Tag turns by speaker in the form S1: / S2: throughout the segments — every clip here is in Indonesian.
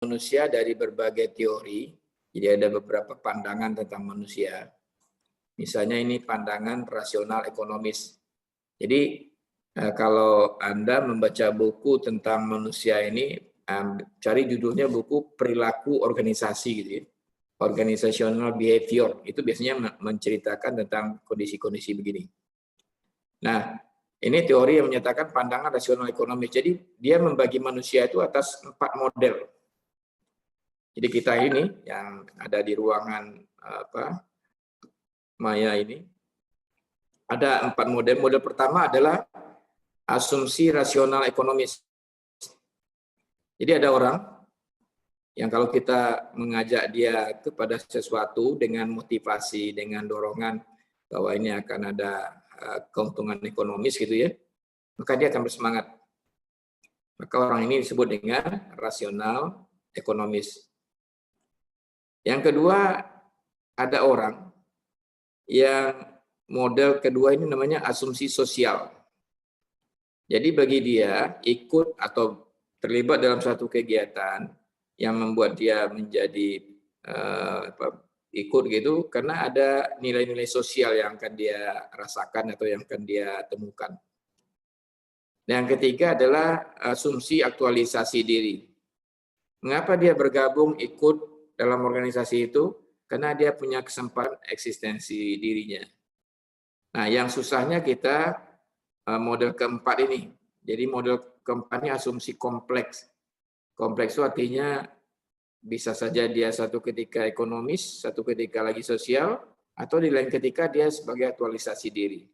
S1: manusia dari berbagai teori. Jadi ada beberapa pandangan tentang manusia. Misalnya ini pandangan rasional ekonomis. Jadi kalau Anda membaca buku tentang manusia ini, cari judulnya buku perilaku organisasi gitu ya. Organizational behavior, itu biasanya menceritakan tentang kondisi-kondisi begini. Nah, ini teori yang menyatakan pandangan rasional ekonomis. Jadi dia membagi manusia itu atas 4 model. Jadi kita ini yang ada di ruangan Maya ini, ada 4 model. Model pertama adalah asumsi rasional ekonomis. Jadi ada orang yang kalau kita mengajak dia kepada sesuatu dengan motivasi, dengan dorongan bahwa ini akan ada keuntungan ekonomis gitu ya, maka dia akan bersemangat. Maka orang ini disebut dengan rasional ekonomis. Yang kedua, ada orang yang model kedua ini namanya asumsi sosial. Jadi bagi dia ikut atau terlibat dalam satu kegiatan yang membuat dia menjadi ikut gitu karena ada nilai-nilai sosial yang akan dia rasakan atau yang akan dia temukan. Dan yang ketiga adalah asumsi aktualisasi diri. Mengapa dia bergabung ikut dalam organisasi itu? Karena dia punya kesempatan eksistensi dirinya. Nah, yang susahnya kita model keempat ini. Jadi model keempat ini asumsi kompleks. Kompleks itu artinya bisa saja dia satu ketika ekonomis, satu ketika lagi sosial, atau di lain ketika dia sebagai aktualisasi diri.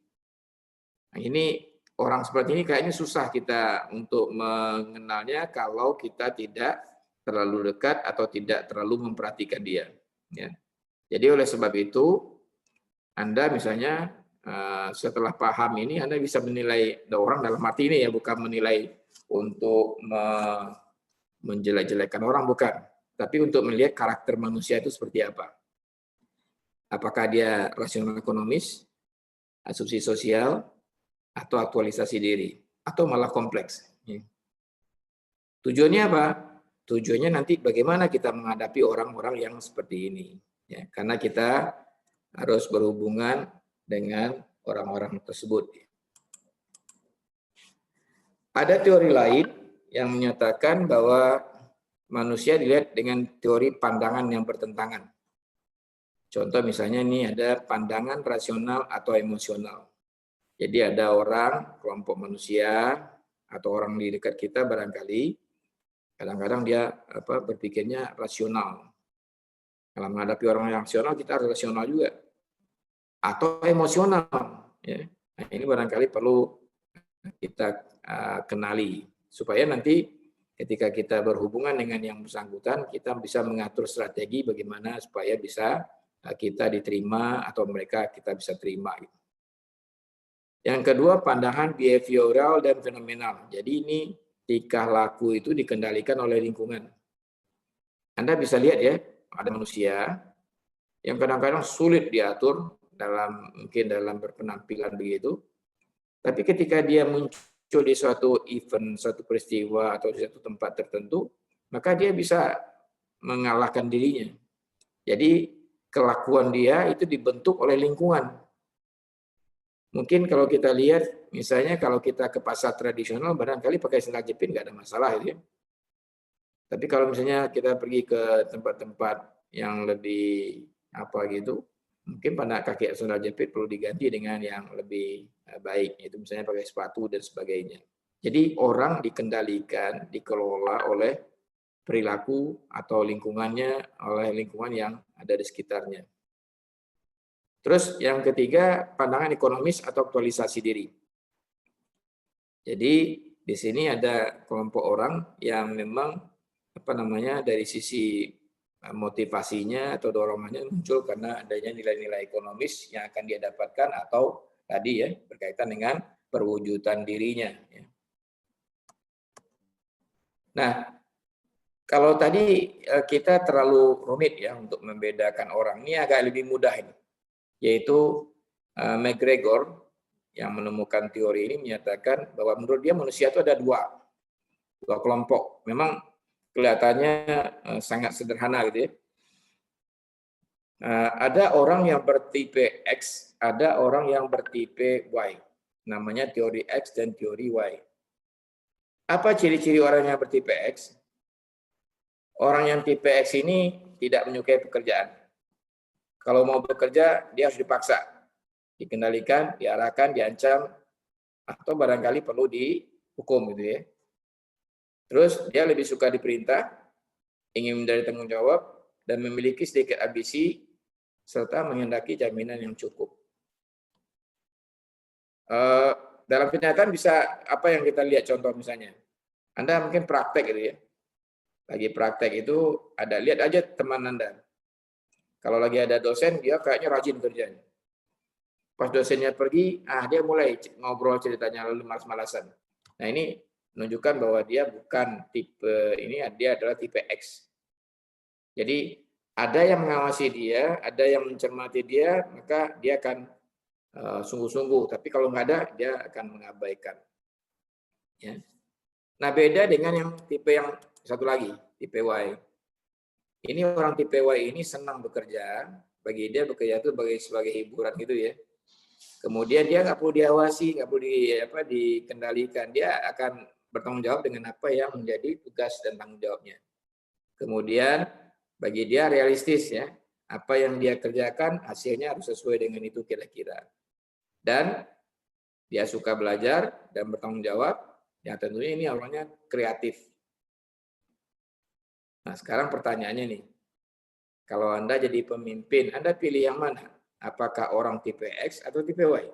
S1: Nah, ini orang seperti ini kayaknya susah kita untuk mengenalnya kalau kita tidak terlalu dekat atau tidak terlalu memperhatikan dia. Ya. Jadi oleh sebab itu, Anda misalnya setelah paham ini, Anda bisa menilai orang dalam arti ini ya, bukan menilai untuk menjelek-jelekan orang, bukan. Tapi untuk melihat karakter manusia itu seperti apa. Apakah dia rasional ekonomis, asumsi sosial, atau aktualisasi diri, atau malah kompleks. Tujuannya apa? Tujuannya nanti bagaimana kita menghadapi orang-orang yang seperti ini. Ya, karena kita harus berhubungan dengan orang-orang tersebut. Ada teori lain yang menyatakan bahwa manusia dilihat dengan teori pandangan yang bertentangan. Contoh misalnya ini ada pandangan rasional atau emosional. Jadi ada orang, kelompok manusia, atau orang di dekat kita barangkali, kadang-kadang dia berpikirnya rasional. Kalau menghadapi orang yang rasional, kita harus rasional juga. Atau emosional. Ya. Nah, ini barangkali perlu kita kenali. Supaya nanti ketika kita berhubungan dengan yang bersangkutan, kita bisa mengatur strategi bagaimana supaya bisa kita diterima atau mereka kita bisa terima. Yang kedua, pandangan behavioral dan fenomenal. Jadi ini tingkah laku itu dikendalikan oleh lingkungan. Anda bisa lihat ya, ada manusia yang kadang-kadang sulit diatur mungkin dalam berpenampilan begitu. Tapi ketika dia muncul di suatu event, suatu peristiwa atau di suatu tempat tertentu, maka dia bisa mengalahkan dirinya. Jadi kelakuan dia itu dibentuk oleh lingkungan. Mungkin kalau kita lihat, misalnya kalau kita ke pasar tradisional, barangkali pakai sandal jepit nggak ada masalah itu ya. Tapi kalau misalnya kita pergi ke tempat-tempat yang lebih apa gitu, mungkin kaki sandal jepit perlu diganti dengan yang lebih baik, itu misalnya pakai sepatu dan sebagainya. Jadi orang dikendalikan, dikelola oleh perilaku atau lingkungannya, oleh lingkungan yang ada di sekitarnya. Terus yang ketiga, pandangan ekonomis atau aktualisasi diri. Jadi di sini ada kelompok orang yang memang dari sisi motivasinya atau dorongannya muncul karena adanya nilai-nilai ekonomis yang akan dia dapatkan atau tadi ya berkaitan dengan perwujudan dirinya. Nah, kalau tadi kita terlalu rumit ya untuk membedakan orang, ini agak lebih mudah ini. Yaitu McGregor yang menemukan teori ini menyatakan bahwa menurut dia manusia itu ada dua kelompok. Memang kelihatannya sangat sederhana gitu ya. Ada orang yang bertipe X, ada orang yang bertipe Y. Namanya teori X dan teori Y. Apa ciri-ciri orang yang bertipe X? Orang yang tipe X ini tidak menyukai pekerjaan. Kalau mau bekerja, dia harus dipaksa. Dikendalikan, diarahkan, diancam, atau barangkali perlu dihukum gitu ya. Terus dia lebih suka diperintah, ingin menjadi tanggung jawab, dan memiliki sedikit ambisi, serta menghendaki jaminan yang cukup. Dalam kenyataan bisa apa yang kita lihat contoh misalnya. Anda mungkin praktek gitu ya. Lagi praktek itu ada, lihat aja teman Anda. Kalau lagi ada dosen, dia kayaknya rajin kerjanya. Pas dosennya pergi, dia mulai ngobrol ceritanya lalu malas-malasan. Nah ini menunjukkan bahwa dia bukan tipe ini, dia adalah tipe X. Jadi ada yang mengawasi dia, ada yang mencermati dia, maka dia akan sungguh-sungguh. Tapi kalau nggak ada, dia akan mengabaikan. Ya. Nah beda dengan yang tipe yang satu lagi, tipe Y. Ini orang tipe Y ini senang bekerja, bagi dia bekerja itu sebagai hiburan gitu ya. Kemudian dia nggak perlu diawasi, nggak perlu dikendalikan, dia akan bertanggung jawab dengan apa yang menjadi tugas dan tanggung jawabnya. Kemudian bagi dia realistis ya, apa yang dia kerjakan hasilnya harus sesuai dengan itu kira-kira. Dan dia suka belajar dan bertanggung jawab, ya tentunya ini awalnya kreatif. Nah sekarang pertanyaannya nih, kalau Anda jadi pemimpin, Anda pilih yang mana? Apakah orang tipe X atau tipe Y?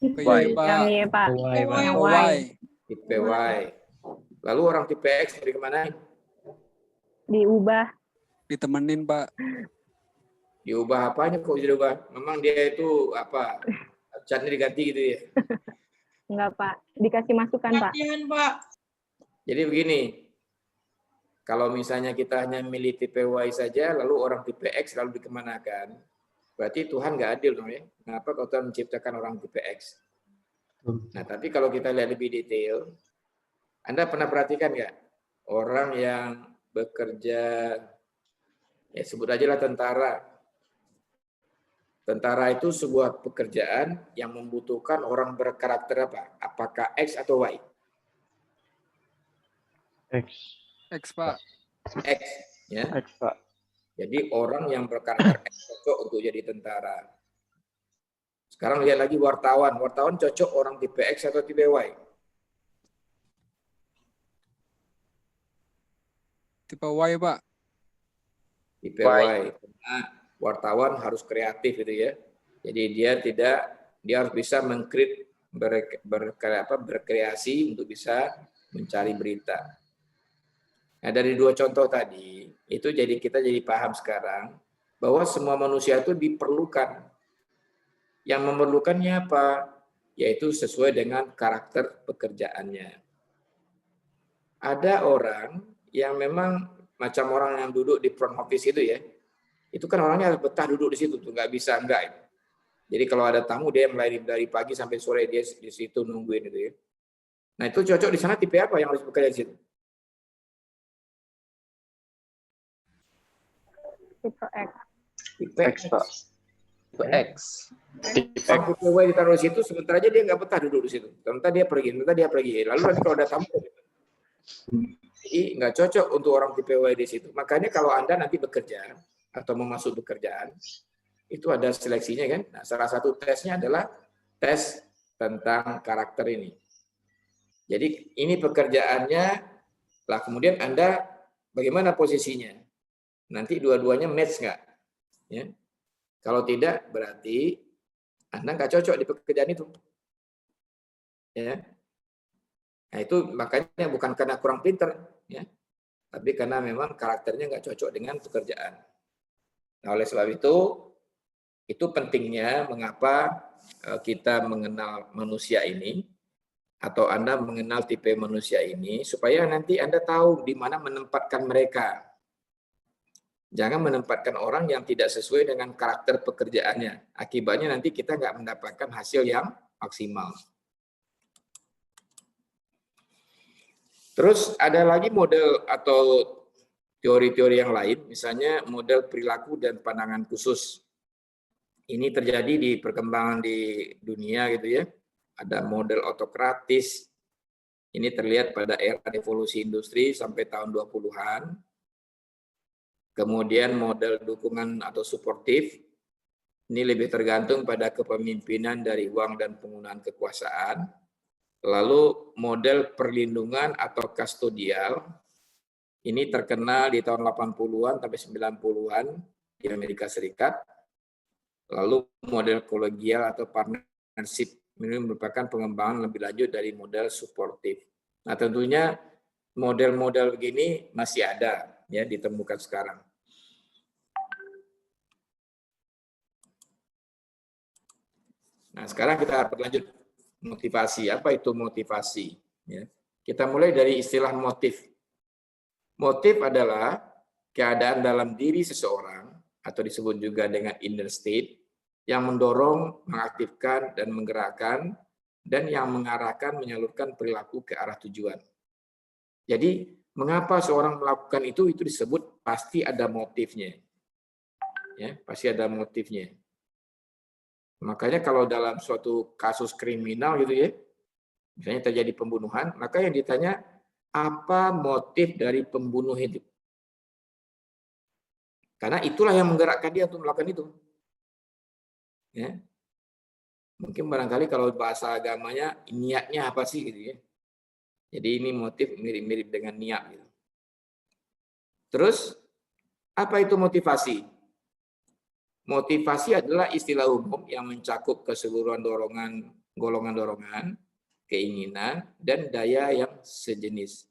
S2: Y, Pak.
S3: Yang
S2: Y.
S1: Tipe Y. Lalu orang tipe X dari kemana?
S2: Diubah.
S3: Ditemenin, Pak.
S1: Diubah apanya kok diubah? Memang dia itu apa? Catnya diganti gitu ya?
S2: Enggak, Pak. Dikasih masukan, Pak.
S1: Jadi begini, kalau misalnya kita hanya milih tipe Y saja, lalu orang tipe X lalu dikemanakan, berarti Tuhan nggak adil dong ya. Kenapa kalau Tuhan menciptakan orang tipe X? Nah, tapi kalau kita lihat lebih detail, Anda pernah perhatikan nggak? Orang yang bekerja, ya sebut aja lah tentara. Tentara itu sebuah pekerjaan yang membutuhkan orang berkarakter apa? Apakah X atau Y?
S3: X, Pak.
S1: X, ya.
S4: X, Pak.
S1: Jadi orang yang berkarakter X cocok untuk jadi tentara. Sekarang lihat lagi wartawan. Wartawan cocok orang tipe X atau tipe Y?
S3: Tipe Y, Pak.
S1: Tipe Y. Nah, wartawan harus kreatif gitu ya. Jadi dia harus bisa berkreasi untuk bisa mencari berita. Nah, dari dua contoh tadi, itu kita jadi paham sekarang bahwa semua manusia itu diperlukan. Yang memerlukannya apa? Yaitu sesuai dengan karakter pekerjaannya. Ada orang yang memang macam orang yang duduk di front office itu ya, itu kan orangnya harus betah duduk di situ tuh, nggak bisa enggak. Jadi kalau ada tamu dia mulai dari pagi sampai sore dia di situ nungguin itu ya. Nah itu cocok di sana tipe apa yang harus bekerja di situ?
S2: Tipe X.
S1: Tipe
S4: X, Pak.
S5: Tipe X.
S1: Orang tipe Y ditaruh di situ, sementara aja dia nggak betah duduk di situ. Sementara dia pergi. Lalu nanti kalau ada tamu, jadi nggak cocok untuk orang tipe Y di situ. Makanya kalau Anda nanti bekerja atau mau masuk pekerjaan, itu ada seleksinya kan. Nah, salah satu tesnya adalah tes tentang karakter ini. Jadi ini pekerjaannya, lah kemudian Anda bagaimana posisinya? Nanti dua-duanya match nggak? Ya. Kalau tidak, berarti Anda nggak cocok di pekerjaan itu. Ya. Nah itu makanya bukan karena kurang pinter, ya, tapi karena memang karakternya nggak cocok dengan pekerjaan. Nah oleh sebab itu pentingnya mengapa kita mengenal manusia ini, atau Anda mengenal tipe manusia ini, supaya nanti Anda tahu di mana menempatkan mereka. Jangan menempatkan orang yang tidak sesuai dengan karakter pekerjaannya. Akibatnya nanti kita nggak mendapatkan hasil yang maksimal. Terus ada lagi model atau teori-teori yang lain, misalnya model perilaku dan pandangan khusus. Ini terjadi di perkembangan di dunia gitu ya. Ada model autokratis. Ini terlihat pada era revolusi industri sampai tahun 20-an. Kemudian model dukungan atau suportif. Ini lebih tergantung pada kepemimpinan dari uang dan penggunaan kekuasaan. Lalu model perlindungan atau kustodial. Ini terkenal di tahun 80-an sampai 90-an di Amerika Serikat. Lalu model kolegial atau partnership ini merupakan pengembangan lebih lanjut dari model suportif. Nah, tentunya model-model begini masih ada ya ditemukan sekarang. Nah, sekarang kita berlanjut motivasi. Apa itu motivasi? Ya. Kita mulai dari istilah motif. Motif adalah keadaan dalam diri seseorang atau disebut juga dengan inner state yang mendorong, mengaktifkan, dan menggerakkan, dan yang mengarahkan, menyalurkan perilaku ke arah tujuan. Jadi, mengapa seorang melakukan itu disebut pasti ada motifnya. Ya, pasti ada motifnya. Makanya kalau dalam suatu kasus kriminal gitu ya, misalnya terjadi pembunuhan, maka yang ditanya, apa motif dari pembunuh itu? Karena itulah yang menggerakkan dia untuk melakukan itu. Ya. Mungkin barangkali kalau bahasa agamanya niatnya apa sih gitu ya. Jadi ini motif mirip-mirip dengan niat gitu. Terus apa itu motivasi? Motivasi adalah istilah umum yang mencakup keseluruhan golongan dorongan, keinginan, dan daya yang sejenis.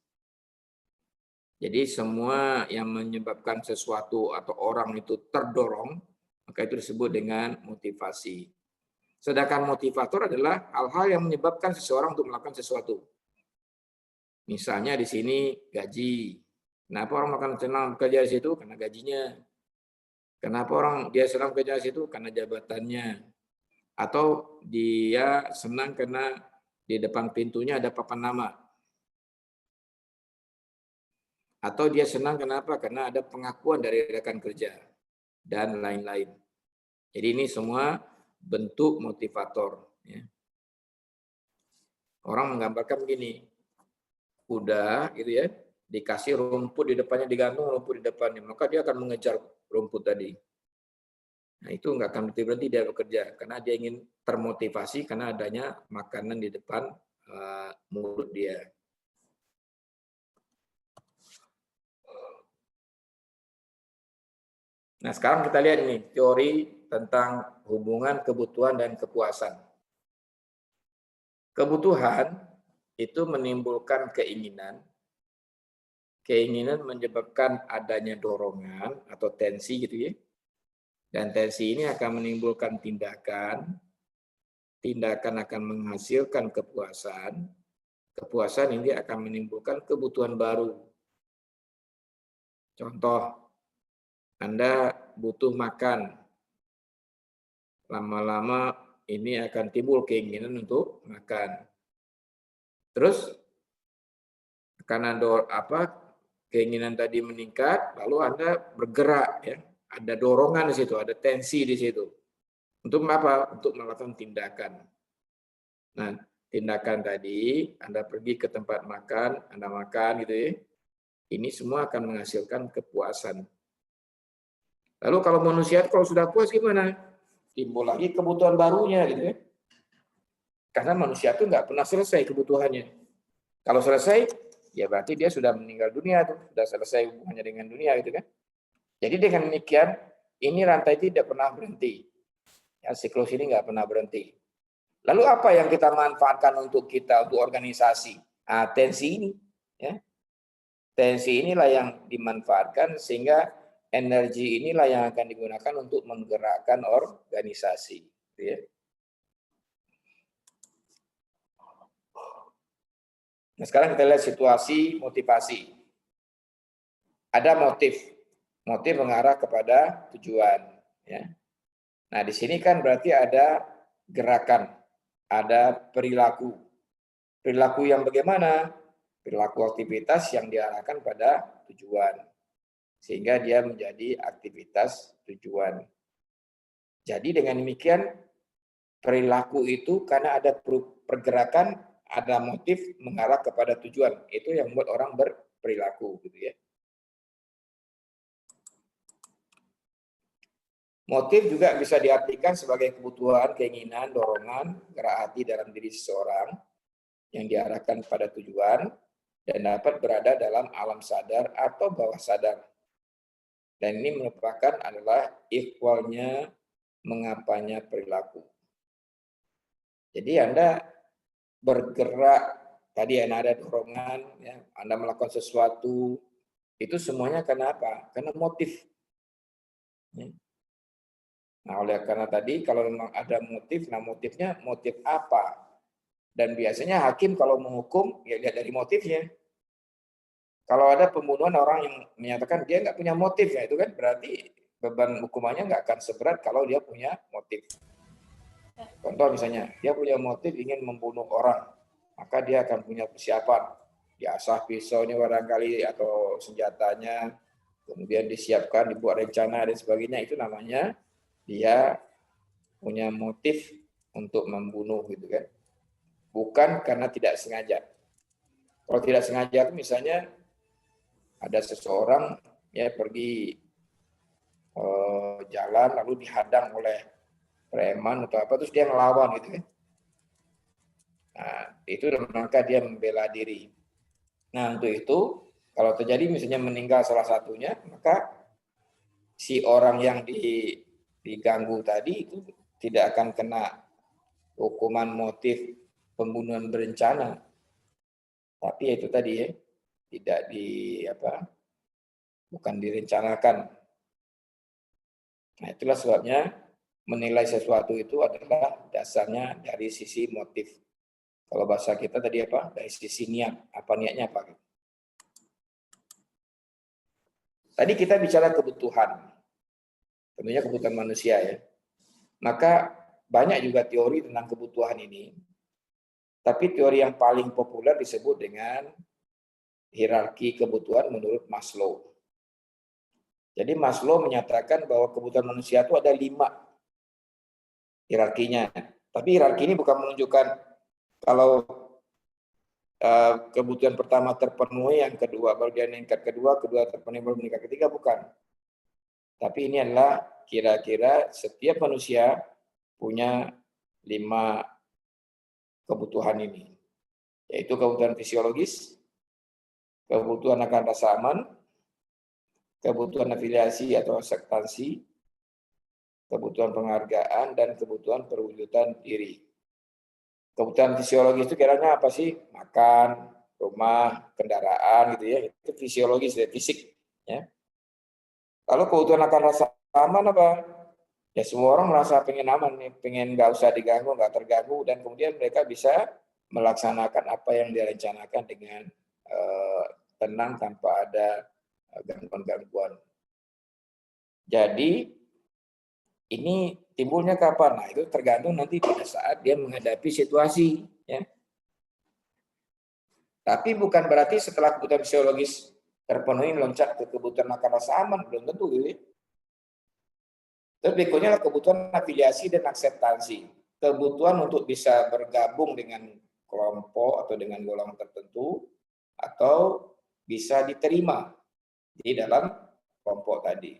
S1: Jadi semua yang menyebabkan sesuatu atau orang itu terdorong, maka itu disebut dengan motivasi. Sedangkan motivator adalah hal-hal yang menyebabkan seseorang untuk melakukan sesuatu. Misalnya di sini gaji. Kenapa orang makan senang bekerja di situ? Karena gajinya. Kenapa orang dia senang bekerja di situ? Karena jabatannya. Atau dia senang karena di depan pintunya ada papan nama. Atau dia senang kenapa? Karena ada pengakuan dari rekan kerja. Dan lain-lain. Jadi ini semua bentuk motivator. Ya. Orang menggambarkan begini, kuda gitu ya, dikasih rumput di depannya, digantung rumput di depannya, maka dia akan mengejar rumput tadi. Nah itu nggak akan berhenti dia bekerja, karena dia ingin termotivasi karena adanya makanan di depan mulut dia. Nah sekarang kita lihat ini teori tentang hubungan kebutuhan dan kepuasan. Kebutuhan itu menimbulkan keinginan. Keinginan menyebabkan adanya dorongan atau tensi gitu ya. Dan tensi ini akan menimbulkan tindakan. Tindakan akan menghasilkan kepuasan. Kepuasan ini akan menimbulkan kebutuhan baru. Contoh, Anda butuh makan. Lama-lama ini akan timbul keinginan untuk makan. Terus karena keinginan tadi meningkat, lalu Anda bergerak ya, ada dorongan di situ, ada tensi di situ. Untuk apa? Untuk melakukan tindakan. Nah, tindakan tadi Anda pergi ke tempat makan, Anda makan gitu ya. Ini semua akan menghasilkan kepuasan. Lalu kalau manusia kalau sudah puas gimana? Timbul lagi kebutuhan barunya gitu ya. Karena manusia itu nggak pernah selesai kebutuhannya. Kalau selesai, ya berarti dia sudah meninggal dunia tuh, sudah selesai hubungannya dengan dunia gitu kan. Jadi dengan demikian, ini rantai tidak pernah berhenti. Ya, siklus ini nggak pernah berhenti. Lalu apa yang kita manfaatkan untuk kita, untuk organisasi? Nah, tensi ini. Ya. Tensi inilah yang dimanfaatkan sehingga energi inilah yang akan digunakan untuk menggerakkan organisasi. Ya. Nah, sekarang kita lihat situasi motivasi. Ada motif mengarah kepada tujuan. Ya. Nah, di sini kan berarti ada gerakan, ada perilaku. Perilaku yang bagaimana? perilaku aktivitas yang diarahkan pada tujuan. Sehingga dia menjadi aktivitas tujuan. Jadi dengan demikian perilaku itu karena ada pergerakan, ada motif mengarah kepada tujuan. Itu yang membuat orang berperilaku gitu ya. Motif juga bisa diartikan sebagai kebutuhan, keinginan, dorongan, gerak hati dalam diri seseorang yang diarahkan pada tujuan dan dapat berada dalam alam sadar atau bawah sadar. Dan ini merupakan adalah ikhwalnya mengapanya perilaku. Jadi Anda bergerak, tadi ada dorongan, ya, Anda melakukan sesuatu, itu semuanya karena apa? Karena motif. Ya. Nah, oleh karena tadi kalau memang ada motif, nah motifnya motif apa? Dan biasanya hakim kalau menghukum, ya lihat dari motifnya. Kalau ada pembunuhan orang yang menyatakan dia nggak punya motif, ya itu kan berarti beban hukumannya nggak akan seberat kalau dia punya motif. Contoh misalnya, dia punya motif ingin membunuh orang, maka dia akan punya persiapan. Diasah pisaunya barangkali atau senjatanya, kemudian disiapkan, dibuat rencana dan sebagainya, itu namanya dia punya motif untuk membunuh gitu kan. Bukan karena tidak sengaja. Kalau tidak sengaja itu misalnya ada seseorang ya pergi jalan lalu dihadang oleh preman atau apa terus dia ngelawan gitu kan. Nah, itu dalam rangka dia membela diri. Nah, untuk itu kalau terjadi misalnya meninggal salah satunya, maka si orang yang diganggu tadi itu tidak akan kena hukuman motif pembunuhan berencana. Tapi itu tadi ya, tidak bukan direncanakan. Nah, itulah sebabnya menilai sesuatu itu adalah dasarnya dari sisi motif. Kalau bahasa kita tadi apa? Dari sisi niat. Apa niatnya apa? Tadi kita bicara kebutuhan. Tentunya kebutuhan manusia ya. Maka banyak juga teori tentang kebutuhan ini. Tapi teori yang paling populer disebut dengan hierarki kebutuhan menurut Maslow. Jadi Maslow menyatakan bahwa kebutuhan manusia itu ada 5 hierarkinya. Tapi hierarki ini bukan menunjukkan kalau kebutuhan pertama terpenuhi, yang kedua baru dia meningkat, kedua terpenuhi baru meningkat, ketiga bukan. Tapi ini adalah kira-kira setiap manusia punya 5 kebutuhan ini, yaitu kebutuhan fisiologis, kebutuhan akan rasa aman, kebutuhan afiliasi atau akseptansi, kebutuhan penghargaan, dan kebutuhan perwujudan diri. Kebutuhan fisiologis itu kiranya apa sih? Makan, rumah, kendaraan gitu ya. Itu fisiologis, ya, fisik. Ya. Lalu kebutuhan akan rasa aman apa? Ya semua orang merasa pengen aman nih, pengen nggak usah diganggu, nggak terganggu, dan kemudian mereka bisa melaksanakan apa yang direncanakan dengan tenang tanpa ada gangguan-gangguan. Jadi ini timbulnya kapan? Nah, itu tergantung nanti pada saat dia menghadapi situasi. Ya. Tapi bukan berarti setelah kebutuhan fisiologis terpenuhi loncat ke kebutuhan makan rasa aman, belum tentu. Gitu. Terus berikutnya adalah kebutuhan afiliasi dan akseptansi. Kebutuhan untuk bisa bergabung dengan kelompok atau dengan golongan tertentu, atau bisa diterima di dalam kelompok tadi.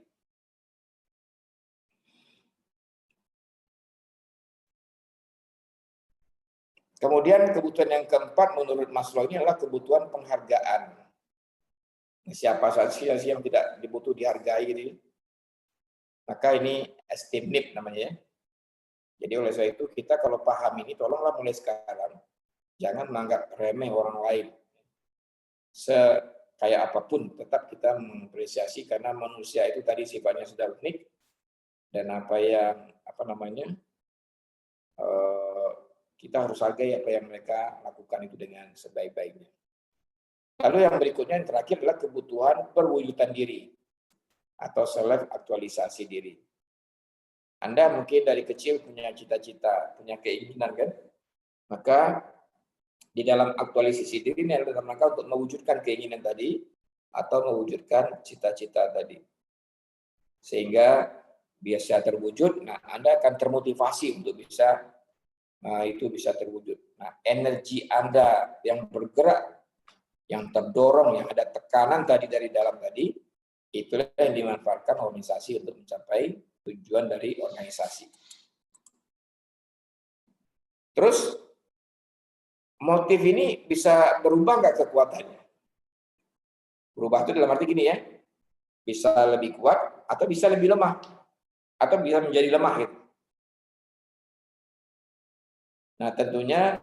S1: Kemudian kebutuhan yang keempat menurut Maslow ini adalah kebutuhan penghargaan. Siapa saja yang tidak dibutuh dihargai gitu. Maka ini esteem need namanya ya. Jadi oleh sebab itu kita kalau paham ini tolonglah mulai sekarang jangan menganggap remeh orang lain. Kayak apapun tetap kita mengapresiasi karena manusia itu tadi sifatnya sudah unik dan kita harus hargai apa yang mereka lakukan itu dengan sebaik-baiknya. Lalu yang berikutnya yang terakhir adalah kebutuhan perwujudan diri atau self aktualisasi diri. Anda mungkin dari kecil punya cita-cita, punya keinginan kan? Maka di dalam aktualisasi diri ini adalah dalam rangka untuk mewujudkan keinginan tadi atau mewujudkan cita-cita tadi. Sehingga biasa terwujud, nah Anda akan termotivasi untuk bisa itu bisa terwujud. Nah, energi Anda yang bergerak, yang terdorong, yang ada tekanan tadi dari dalam tadi, itulah yang dimanfaatkan organisasi untuk mencapai tujuan dari organisasi. Terus, motif ini bisa berubah nggak kekuatannya? Berubah itu dalam arti gini ya, bisa lebih kuat atau bisa lebih lemah, atau bisa menjadi lemah gitu. Nah, tentunya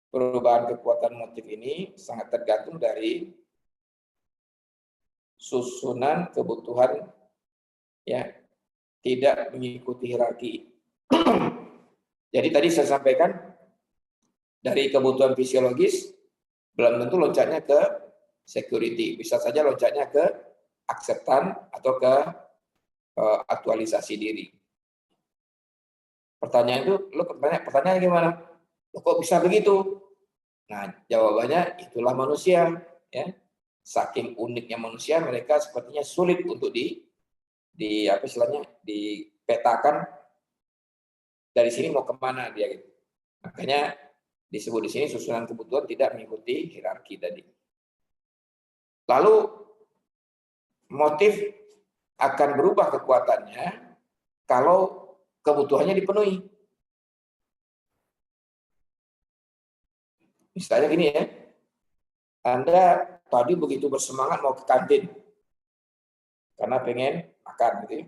S1: perubahan kekuatan motif ini sangat tergantung dari susunan kebutuhan ya, tidak mengikuti hierarki. Jadi tadi saya sampaikan dari kebutuhan fisiologis belum tentu loncatnya ke security, bisa saja loncatnya ke akseptan atau ke aktualisasi diri. Pertanyaan itu, pertanyaan gimana? Kok bisa begitu? Nah, jawabannya itulah manusia, ya. Saking uniknya manusia, mereka sepertinya sulit untuk apa istilahnya, dipetakan dari sini mau kemana dia gitu. Makanya disebut di sini susunan kebutuhan tidak mengikuti hierarki tadi. Lalu motif akan berubah kekuatannya kalau kebutuhannya dipenuhi. Misalnya gini ya, Anda tadi begitu bersemangat mau ke kantin karena pengen makan gitu ya.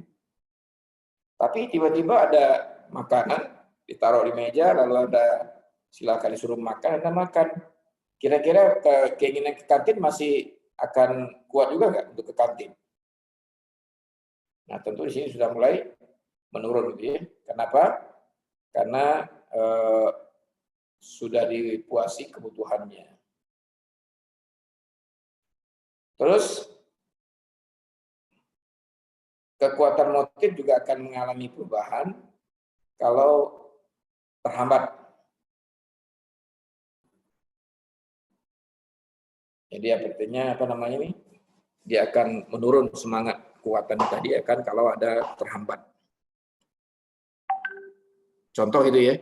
S1: Tapi tiba-tiba ada makanan ditaruh di meja, lalu Anda silakan disuruh makan, Anda makan. Kira-kira keinginan ke kantin masih akan kuat juga nggak untuk ke kantin? Nah, tentu di sini sudah mulai menurun gitu ya. Kenapa? Karena sudah dipuasi kebutuhannya. Terus kekuatan motif juga akan mengalami perubahan kalau terhambat. Jadi artinya apa namanya ini? Dia akan menurun semangat kekuatan tadi akan kalau ada terhambat. Contoh gitu ya.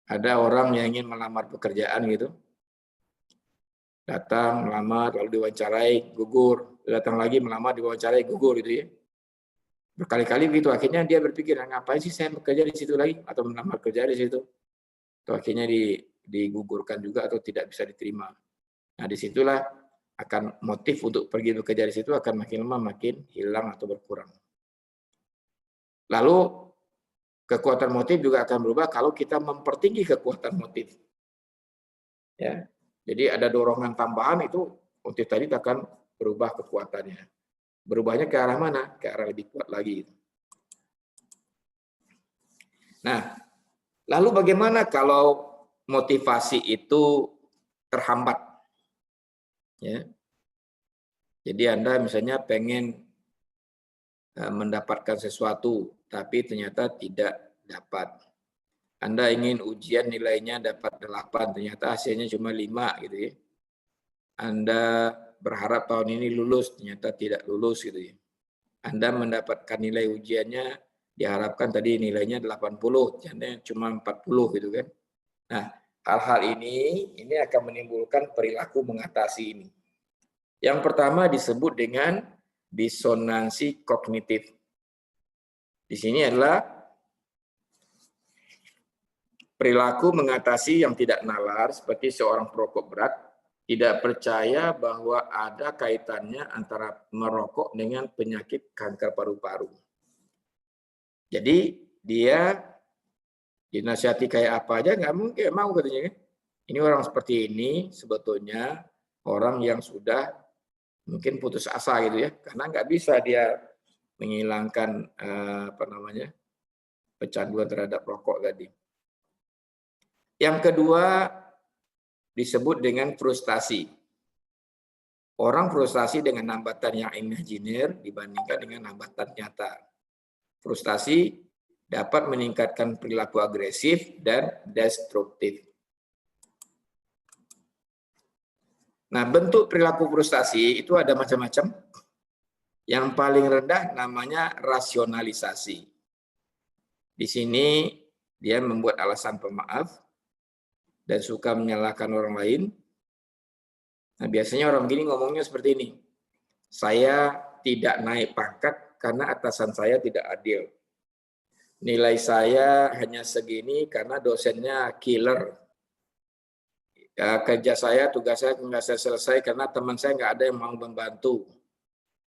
S1: Ada orang yang ingin melamar pekerjaan gitu. Datang, melamar, lalu diwawancarai, gugur. Datang lagi, melamar, diwawancarai, gugur gitu ya. Berkali-kali begitu. Akhirnya dia berpikir, ngapain sih saya bekerja di situ lagi? Atau melamar kerja di situ. Atau akhirnya digugurkan juga atau tidak bisa diterima. Nah, disitulah akan motif untuk pergi bekerja di situ akan makin lama makin hilang atau berkurang. Lalu kekuatan motif juga akan berubah kalau kita mempertinggi kekuatan motif. Ya. Jadi ada dorongan tambahan itu motif tadi akan berubah kekuatannya. Berubahnya ke arah mana? Ke arah lebih kuat lagi. Nah, lalu bagaimana kalau motivasi itu terhambat? Ya. Jadi Anda misalnya pengen mendapatkan sesuatu, tapi ternyata tidak dapat. Anda ingin ujian nilainya dapat 8, ternyata hasilnya cuma 5 gitu ya. Anda berharap tahun ini lulus, ternyata tidak lulus gitu ya. Anda mendapatkan nilai ujiannya diharapkan tadi nilainya 80, ternyata cuma 40 gitu kan. Nah, hal-hal ini akan menimbulkan perilaku mengatasi ini. Yang pertama disebut dengan disonansi kognitif. Di sini adalah perilaku mengatasi yang tidak nalar seperti seorang perokok berat tidak percaya bahwa ada kaitannya antara merokok dengan penyakit kanker paru-paru. Jadi dia dinasihati kayak apa aja nggak mungkin mau katanya kan. Ini orang seperti ini sebetulnya orang yang sudah mungkin putus asa gitu ya, karena nggak bisa dia menghilangkan kecanduan terhadap rokok tadi. Yang kedua disebut dengan frustasi. Orang frustasi dengan hambatan yang imajiner dibandingkan dengan hambatan nyata. Frustasi dapat meningkatkan perilaku agresif dan destruktif. Nah, bentuk perilaku frustasi itu ada macam-macam. Yang paling rendah namanya rasionalisasi. Di sini dia membuat alasan pemaaf dan suka menyalahkan orang lain. Nah, biasanya orang begini ngomongnya seperti ini. Saya tidak naik pangkat karena atasan saya tidak adil. Nilai saya hanya segini karena dosennya killer. Ya, kerja saya, tugas saya nggak saya selesai karena teman saya nggak ada yang mau membantu.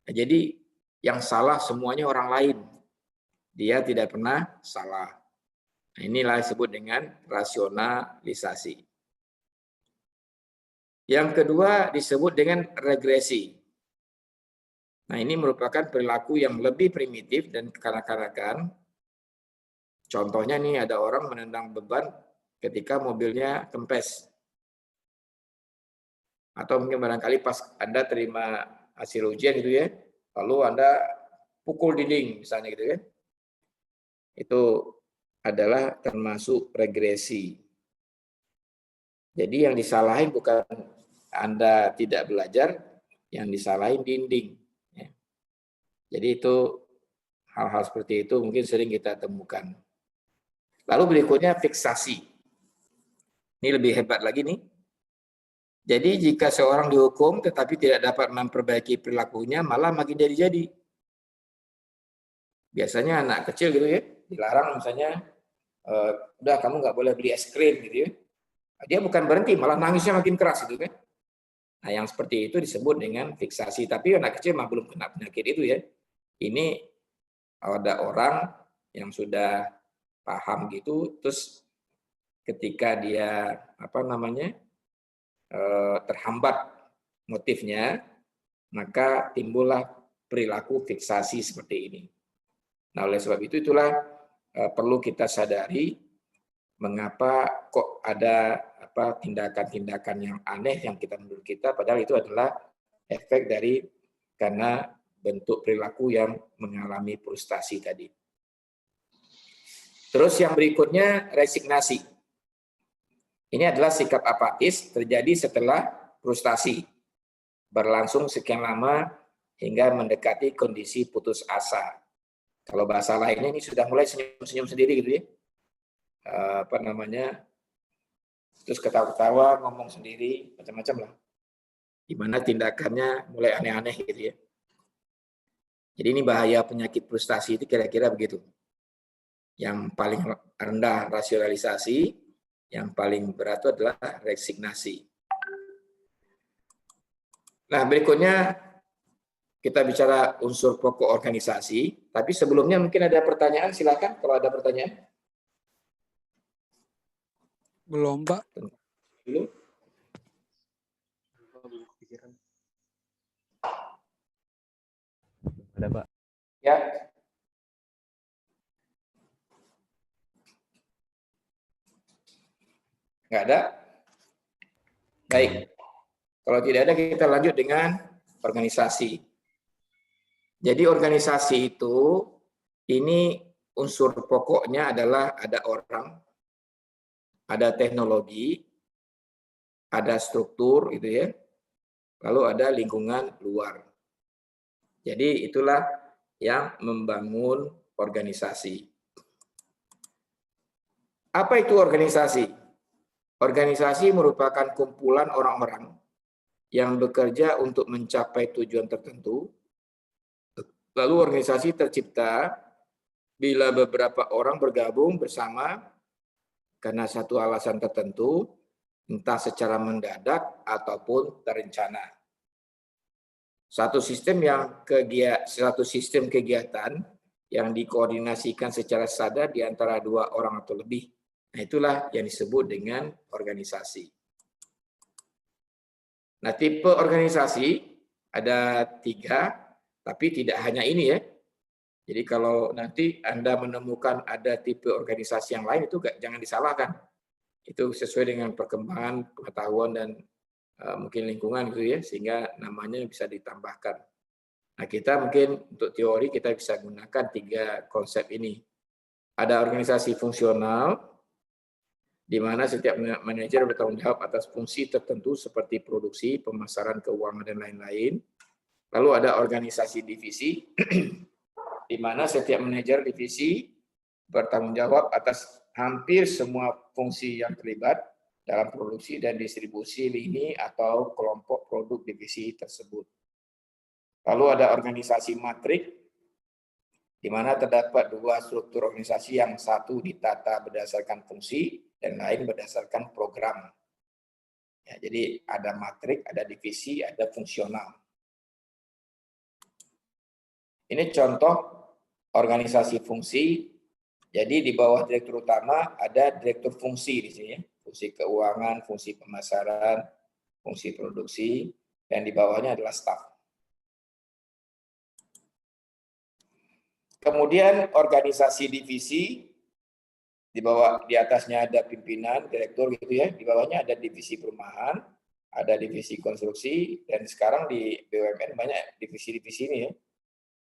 S1: Nah, jadi yang salah semuanya orang lain. Dia tidak pernah salah. Nah, inilah disebut dengan rasionalisasi. Yang kedua disebut dengan regresi. Nah, ini merupakan perilaku yang lebih primitif dan kekanak-kanakan. Contohnya nih, ada orang menendang beban ketika mobilnya kempes. Atau mungkin barangkali pas Anda terima hasil ujian gitu ya, lalu Anda pukul dinding misalnya gitu ya. Itu adalah termasuk regresi. Jadi yang disalahin bukan Anda tidak belajar, yang disalahin dinding. Ya. Jadi itu hal-hal seperti itu mungkin sering kita temukan. Lalu berikutnya fiksasi. Ini lebih hebat lagi nih. Jadi jika seorang dihukum tetapi tidak dapat memperbaiki perilakunya, malah makin jadi-jadi. Biasanya anak kecil gitu ya, dilarang misalnya, udah kamu nggak boleh beli es krim gitu ya. Dia bukan berhenti, malah nangisnya makin keras gitu kan. Nah yang seperti itu disebut dengan fiksasi. Tapi anak kecil mah belum kena penyakit itu ya. Ini ada orang yang sudah paham gitu, terus ketika dia terhambat motifnya, maka timbullah perilaku fiksasi seperti ini. Nah, oleh sebab itu itulah perlu kita sadari mengapa kok ada tindakan-tindakan yang aneh yang kita menurut kita, padahal itu adalah efek dari karena bentuk perilaku yang mengalami frustasi tadi. Terus yang berikutnya resignasi. Ini adalah sikap apatis terjadi setelah frustasi, berlangsung sekian lama hingga mendekati kondisi putus asa. Kalau bahasa lainnya ini sudah mulai senyum-senyum sendiri gitu ya. Terus ketawa-ketawa, ngomong sendiri, macam-macam lah. Di mana tindakannya mulai aneh-aneh gitu ya. Jadi ini bahaya penyakit frustasi itu kira-kira begitu. Yang paling rendah rasionalisasi, yang paling berat itu adalah resignasi. Nah, berikutnya kita bicara unsur pokok organisasi, tapi sebelumnya mungkin ada pertanyaan, silakan kalau ada pertanyaan.
S3: Belum, Pak.
S1: Belum.
S4: Ada, Pak.
S1: Ya. Nggak ada? Baik. Kalau tidak ada, kita lanjut dengan organisasi. Jadi organisasi itu, ini unsur pokoknya adalah ada orang, ada teknologi, ada struktur, gitu ya. Lalu ada lingkungan luar. Jadi itulah yang membangun organisasi. Apa itu organisasi? Organisasi merupakan kumpulan orang-orang yang bekerja untuk mencapai tujuan tertentu. Lalu organisasi tercipta bila beberapa orang bergabung bersama karena satu alasan tertentu, entah secara mendadak ataupun terencana. Satu sistem kegiatan yang dikoordinasikan secara sadar di antara dua orang atau lebih. Nah, itulah yang disebut dengan organisasi. Nah, tipe organisasi ada 3, tapi tidak hanya ini ya. Jadi kalau nanti Anda menemukan ada tipe organisasi yang lain, itu jangan disalahkan. Itu sesuai dengan perkembangan pengetahuan dan mungkin lingkungan gitu ya, sehingga namanya bisa ditambahkan. Nah, kita mungkin untuk teori kita bisa gunakan 3 konsep ini. Ada organisasi fungsional, di mana setiap manajer bertanggung jawab atas fungsi tertentu seperti produksi, pemasaran keuangan, dan lain-lain. Lalu ada organisasi divisi, di mana setiap manajer divisi bertanggung jawab atas hampir semua fungsi yang terlibat dalam produksi dan distribusi lini atau kelompok produk divisi tersebut. Lalu ada organisasi matrik, di mana terdapat dua struktur organisasi, yang satu ditata berdasarkan fungsi dan lain berdasarkan program. Ya, jadi ada matrik, ada divisi, ada fungsional. Ini contoh organisasi fungsi. Jadi di bawah direktur utama ada direktur fungsi di sini, fungsi keuangan, fungsi pemasaran, fungsi produksi, dan di bawahnya adalah staf. Kemudian organisasi divisi, di atasnya ada pimpinan, direktur gitu ya, di bawahnya ada divisi perumahan, ada divisi konstruksi, dan sekarang di BUMN banyak divisi-divisi ini ya.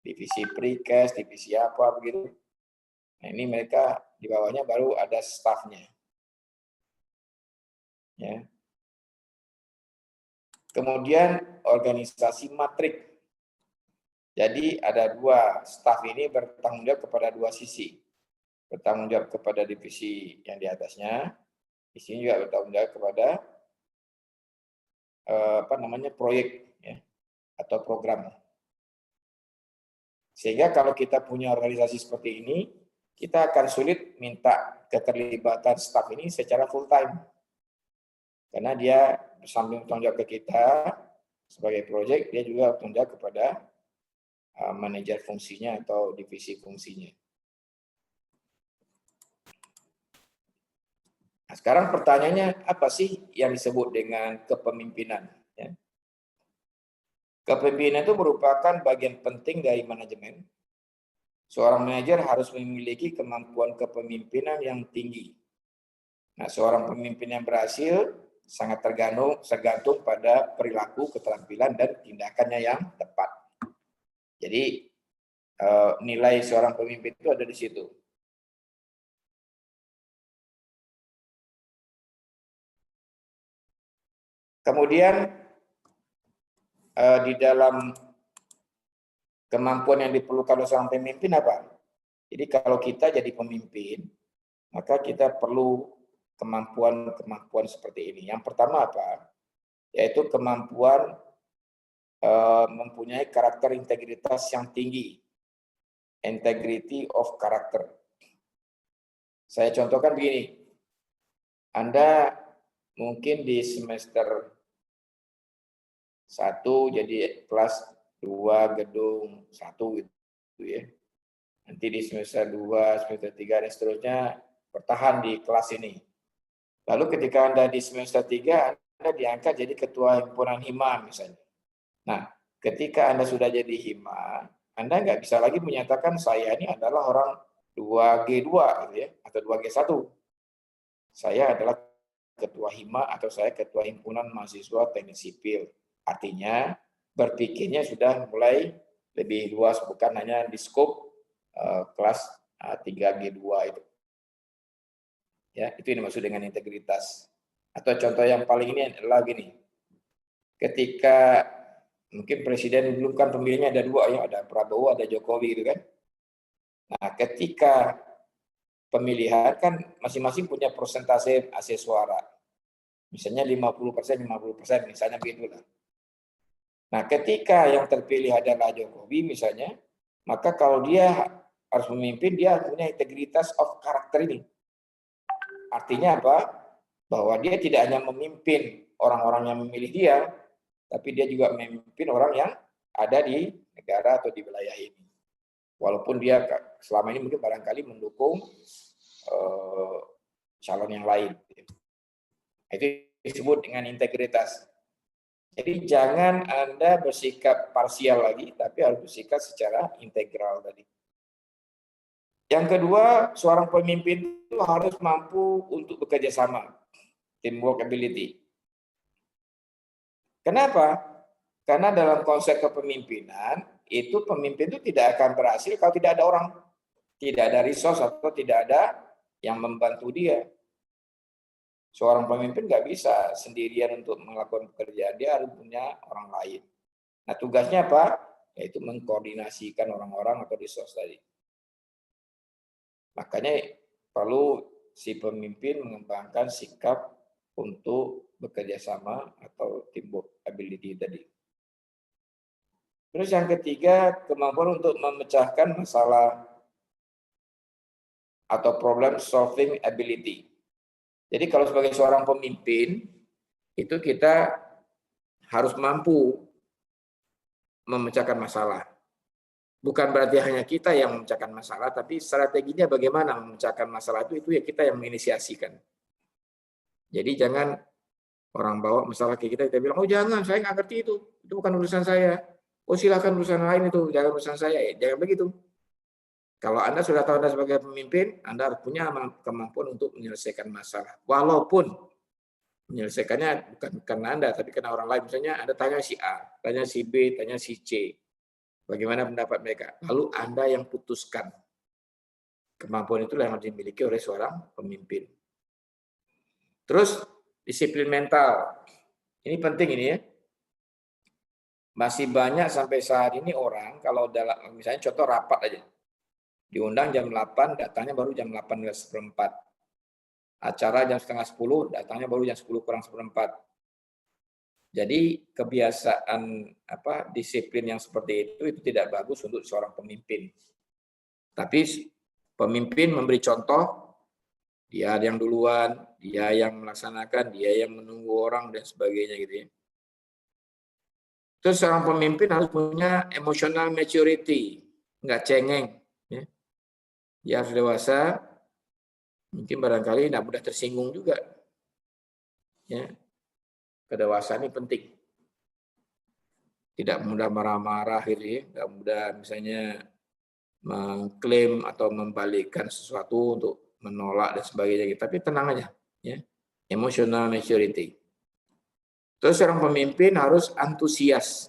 S1: Divisi precast, divisi apa begitu. Nah, ini mereka di bawahnya baru ada stafnya. Ya. Kemudian organisasi matrik. Jadi ada dua, staf ini bertanggung jawab kepada dua sisi. Bertanggung jawab kepada divisi yang di atasnya, di sini juga bertanggung jawab kepada proyek ya, atau program. Sehingga kalau kita punya organisasi seperti ini, kita akan sulit minta keterlibatan staf ini secara full time. Karena dia sambil bertanggung jawab ke kita sebagai proyek, dia juga bertanggung jawab kepada manajer fungsinya atau divisi fungsinya. Nah, sekarang pertanyaannya, apa sih yang disebut dengan kepemimpinan? Ya. Kepemimpinan itu merupakan bagian penting dari manajemen. Seorang manajer harus memiliki kemampuan kepemimpinan yang tinggi. Nah, seorang pemimpin yang berhasil sangat tergantung pada perilaku, keterampilan, dan tindakannya yang tepat. Jadi, nilai seorang pemimpin itu ada di situ. Kemudian di dalam kemampuan yang diperlukan oleh seorang pemimpin apa? Jadi kalau kita jadi pemimpin, maka kita perlu kemampuan seperti ini. Yang pertama apa? Yaitu kemampuan mempunyai karakter integritas yang tinggi. Integrity of character. Saya contohkan begini. Anda mungkin di semester 1 jadi kelas 2 gedung 1 gitu ya. Nanti di semester 2, semester 3 dan seterusnya bertahan di kelas ini. Lalu ketika Anda di semester 3, Anda diangkat jadi ketua himpunan hima misalnya. Nah, ketika Anda sudah jadi hima, Anda nggak bisa lagi menyatakan saya ini adalah orang 2G2 gitu ya, atau 2G1. Saya adalah ketua hima atau saya ketua himpunan mahasiswa teknik sipil. Artinya berpikirnya sudah mulai lebih luas, bukan hanya di skop kelas 3G2 itu. Ya, itu yang dimaksud dengan integritas. Atau contoh yang paling ini adalah gini. Ketika mungkin presiden belum kan pemilihnya ada dua ya, ada Prabowo, ada Jokowi gitu kan. Nah, ketika pemilihan kan masing-masing punya persentase suara. Misalnya 50%, 50%, misalnya begitulah. Nah, ketika yang terpilih adalah Jokowi misalnya, maka kalau dia harus memimpin, dia punya integritas of karakter ini. Artinya apa? Bahwa dia tidak hanya memimpin orang-orang yang memilih dia, tapi dia juga memimpin orang yang ada di negara atau di wilayah ini. Walaupun dia selama ini mungkin barangkali mendukung calon yang lain. Itu disebut dengan integritas. Jadi jangan Anda bersikap parsial lagi, tapi harus bersikap secara integral tadi. Yang kedua, seorang pemimpin itu harus mampu untuk bekerja sama, teamwork ability. Kenapa? Karena dalam konsep kepemimpinan, itu pemimpin itu tidak akan berhasil kalau tidak ada orang, tidak ada resource atau tidak ada yang membantu dia. Seorang pemimpin nggak bisa sendirian untuk melakukan pekerjaan, dia harus punya orang lain. Nah, tugasnya apa? Yaitu mengkoordinasikan orang-orang atau resource tadi. Makanya perlu si pemimpin mengembangkan sikap untuk bekerja sama atau teamwork ability tadi. Terus yang ketiga, kemampuan untuk memecahkan masalah atau problem solving ability. Jadi kalau sebagai seorang pemimpin, itu kita harus mampu memecahkan masalah. Bukan berarti hanya kita yang memecahkan masalah, tapi strateginya bagaimana memecahkan masalah itu ya kita yang menginisiasikan. Jadi jangan orang bawa masalah ke kita bilang, oh jangan, saya nggak ngerti itu bukan urusan saya. Oh silakan urusan lain itu, jangan urusan saya. Jangan begitu. Kalau Anda sudah tahu Anda sebagai pemimpin, Anda harus punya kemampuan untuk menyelesaikan masalah. Walaupun menyelesaikannya bukan karena Anda, tapi karena orang lain. Misalnya Anda tanya si A, tanya si B, tanya si C. Bagaimana pendapat mereka? Lalu Anda yang putuskan. Kemampuan itulah yang harus dimiliki oleh seorang pemimpin. Terus, disiplin mental. Ini penting ini ya. Masih banyak sampai saat ini orang, kalau dalam misalnya contoh rapat aja. Diundang jam 8, datangnya baru jam 8:04. Acara jam setengah 10, datangnya baru jam 10 kurang 1/4. Jadi kebiasaan disiplin yang seperti itu tidak bagus untuk seorang pemimpin. Tapi pemimpin memberi contoh, dia yang duluan, dia yang melaksanakan, dia yang menunggu orang dan sebagainya gitu ya. Terus seorang pemimpin harus punya emotional maturity, nggak cengeng. Ya. Dia harus dewasa, mungkin barangkali tidak mudah tersinggung juga. Ya. Kedewasaan ini penting. Tidak mudah marah-marah gitu ya, nggak mudah misalnya mengklaim atau membalikkan sesuatu untuk menolak dan sebagainya. Tapi tenang aja, ya. Emotional maturity. Terus seorang pemimpin harus antusias.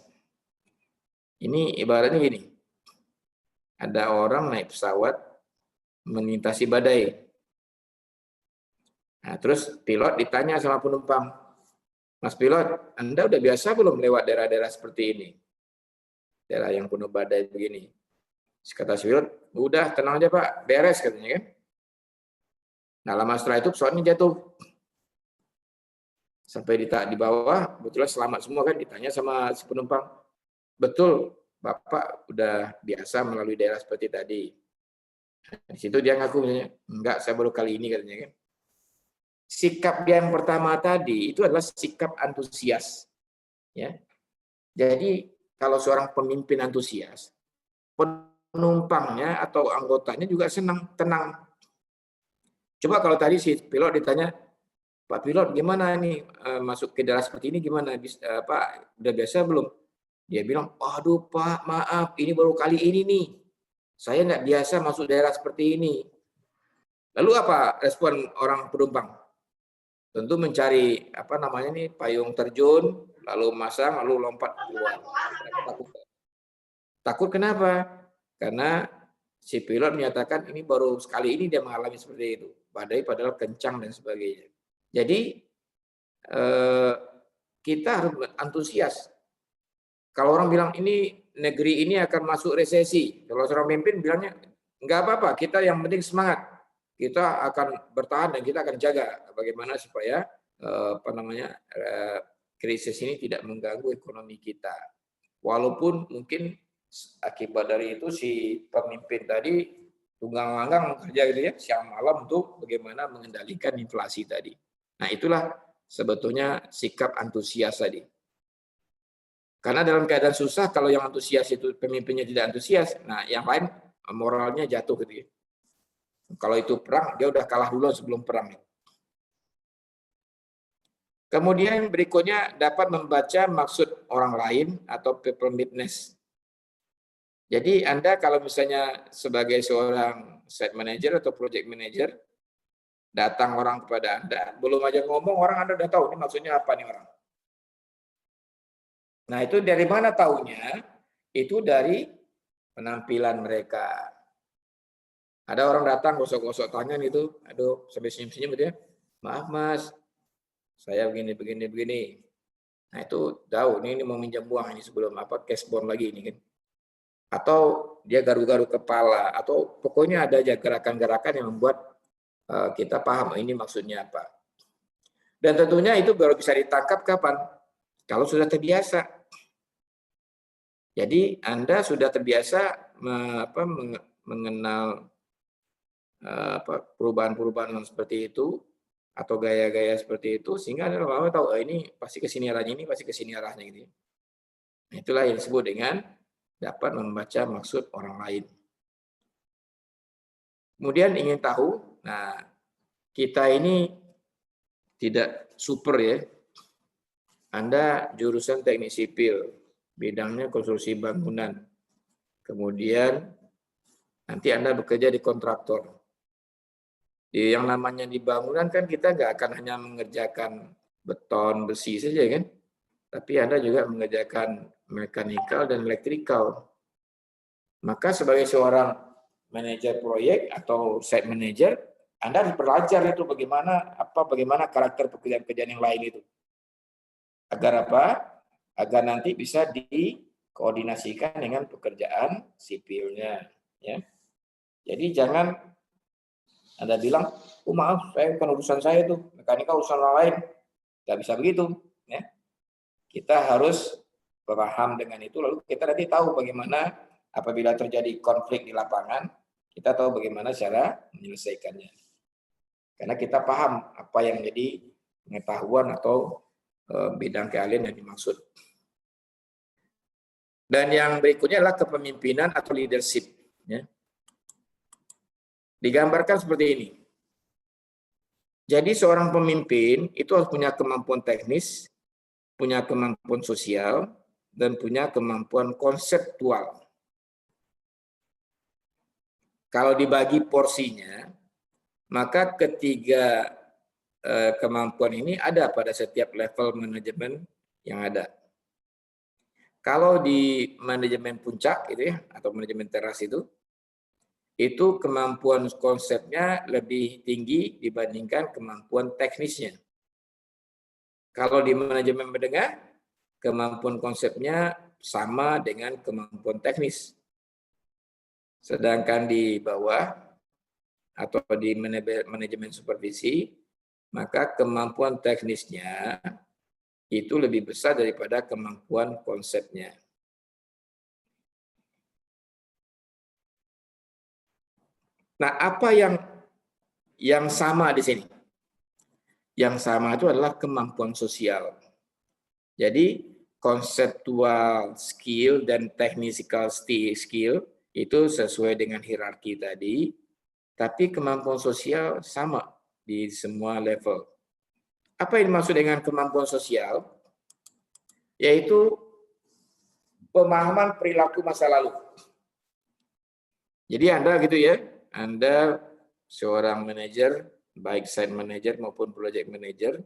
S1: Ini ibaratnya gini. Ada orang naik pesawat melintasi badai. Nah, terus pilot ditanya sama penumpang, Mas pilot, Anda udah biasa belum lewat daerah-daerah seperti ini? Daerah yang penuh badai begini. Kata si pilot, udah tenang aja Pak, beres katanya kan. Nah, lama setelah itu pesawatnya jatuh. Sampai di bawah, betul selamat semua kan, ditanya sama si penumpang. Betul, Bapak udah biasa melalui daerah seperti tadi. Di situ dia ngaku, enggak, saya baru kali ini katanya kan. Sikap dia yang pertama tadi itu adalah sikap antusias. Ya. Jadi kalau seorang pemimpin antusias, penumpangnya atau anggotanya juga senang, tenang. Coba kalau tadi si pilot ditanya, Pak pilot gimana nih masuk ke daerah seperti ini gimana? Pak udah biasa belum? Dia bilang, aduh Pak maaf ini baru kali ini nih. Saya nggak biasa masuk daerah seperti ini. Lalu apa respon orang penumpang? Tentu mencari payung terjun, lalu masang, lalu lompat keluar. Takut kenapa? Karena si pilot menyatakan ini baru sekali ini dia mengalami seperti itu. Badai padahal kencang dan sebagainya. Jadi kita harus antusias. Kalau orang bilang ini negeri ini akan masuk resesi, kalau seorang pemimpin bilangnya nggak apa-apa, kita yang penting semangat. Kita akan bertahan dan kita akan jaga bagaimana supaya krisis ini tidak mengganggu ekonomi kita. Walaupun mungkin akibat dari itu si pemimpin tadi tunggang-langgang bekerja gitu ya siang malam untuk bagaimana mengendalikan inflasi tadi. Nah itulah sebetulnya sikap antusias tadi. Karena dalam keadaan susah kalau yang antusias itu pemimpinnya tidak antusias, nah yang lain moralnya jatuh gitu ya. Kalau itu perang, dia udah kalah dulu sebelum perang. Kemudian berikutnya dapat membaca maksud orang lain atau people witness. Jadi Anda kalau misalnya sebagai seorang site manager atau project manager, datang orang kepada Anda, belum aja ngomong, orang Anda udah tahu ini maksudnya apa nih orang. Nah itu dari mana taunya? Itu dari penampilan mereka. Ada orang datang gosok-gosok tangan itu, aduh sampai senyum-senyum gitu ya. Maaf mas, saya begini, begini, begini. Nah itu tahu, ini mau minjam uang ini sebelum cash bond lagi ini kan. Atau dia garu-garu kepala, atau pokoknya ada aja gerakan-gerakan yang membuat kita paham ini maksudnya apa. Dan tentunya itu baru bisa ditangkap kapan? Kalau sudah terbiasa. Jadi Anda sudah terbiasa mengenal perubahan-perubahan seperti itu atau gaya-gaya seperti itu sehingga Anda lama-lama tahu ini pasti ke sini arahnya, ini pasti ke sini arahnya gitu. Nah, itulah yang disebut dengan dapat membaca maksud orang lain. Kemudian ingin tahu, nah kita ini tidak super ya. Anda jurusan teknik sipil, bidangnya konstruksi bangunan. Kemudian nanti Anda bekerja di kontraktor. Yang namanya di bangunan kan kita nggak akan hanya mengerjakan beton, besi saja kan. Tapi Anda juga mengerjakan mekanikal dan elektrikal. Maka sebagai seorang manajer proyek atau site manager, Anda harus belajar itu bagaimana karakter pekerjaan-pekerjaan yang lain itu. Agar apa? Agar nanti bisa dikoordinasikan dengan pekerjaan sipilnya. Ya. Jadi jangan Anda bilang, oh maaf, bukan urusan saya itu, mekanika urusan orang lain. Nggak bisa begitu. Ya. Kita harus paham dengan itu, lalu kita nanti tahu bagaimana apabila terjadi konflik di lapangan, kita tahu bagaimana cara menyelesaikannya. Karena kita paham apa yang menjadi pengetahuan atau bidang keahlian yang dimaksud. Dan yang berikutnya adalah kepemimpinan atau leadership. Ya. Digambarkan seperti ini. Jadi seorang pemimpin itu harus punya kemampuan teknis, punya kemampuan sosial, dan punya kemampuan konseptual. Kalau dibagi porsinya, maka ketiga kemampuan ini ada pada setiap level manajemen yang ada. Kalau di manajemen puncak itu ya, atau manajemen teras itu kemampuan konsepnya lebih tinggi dibandingkan kemampuan teknisnya. Kalau di manajemen menengah, kemampuan konsepnya sama dengan kemampuan teknis. Sedangkan di bawah atau di manajemen supervisi, maka kemampuan teknisnya itu lebih besar daripada kemampuan konsepnya. Nah, apa yang sama di sini? Yang sama itu adalah kemampuan sosial. Jadi, konseptual skill dan technical skill itu sesuai dengan hierarki tadi, tapi kemampuan sosial sama di semua level. Apa yang dimaksud dengan kemampuan sosial? Yaitu pemahaman perilaku masa lalu. Jadi Anda gitu ya, Anda seorang manajer, baik site manager maupun project manager,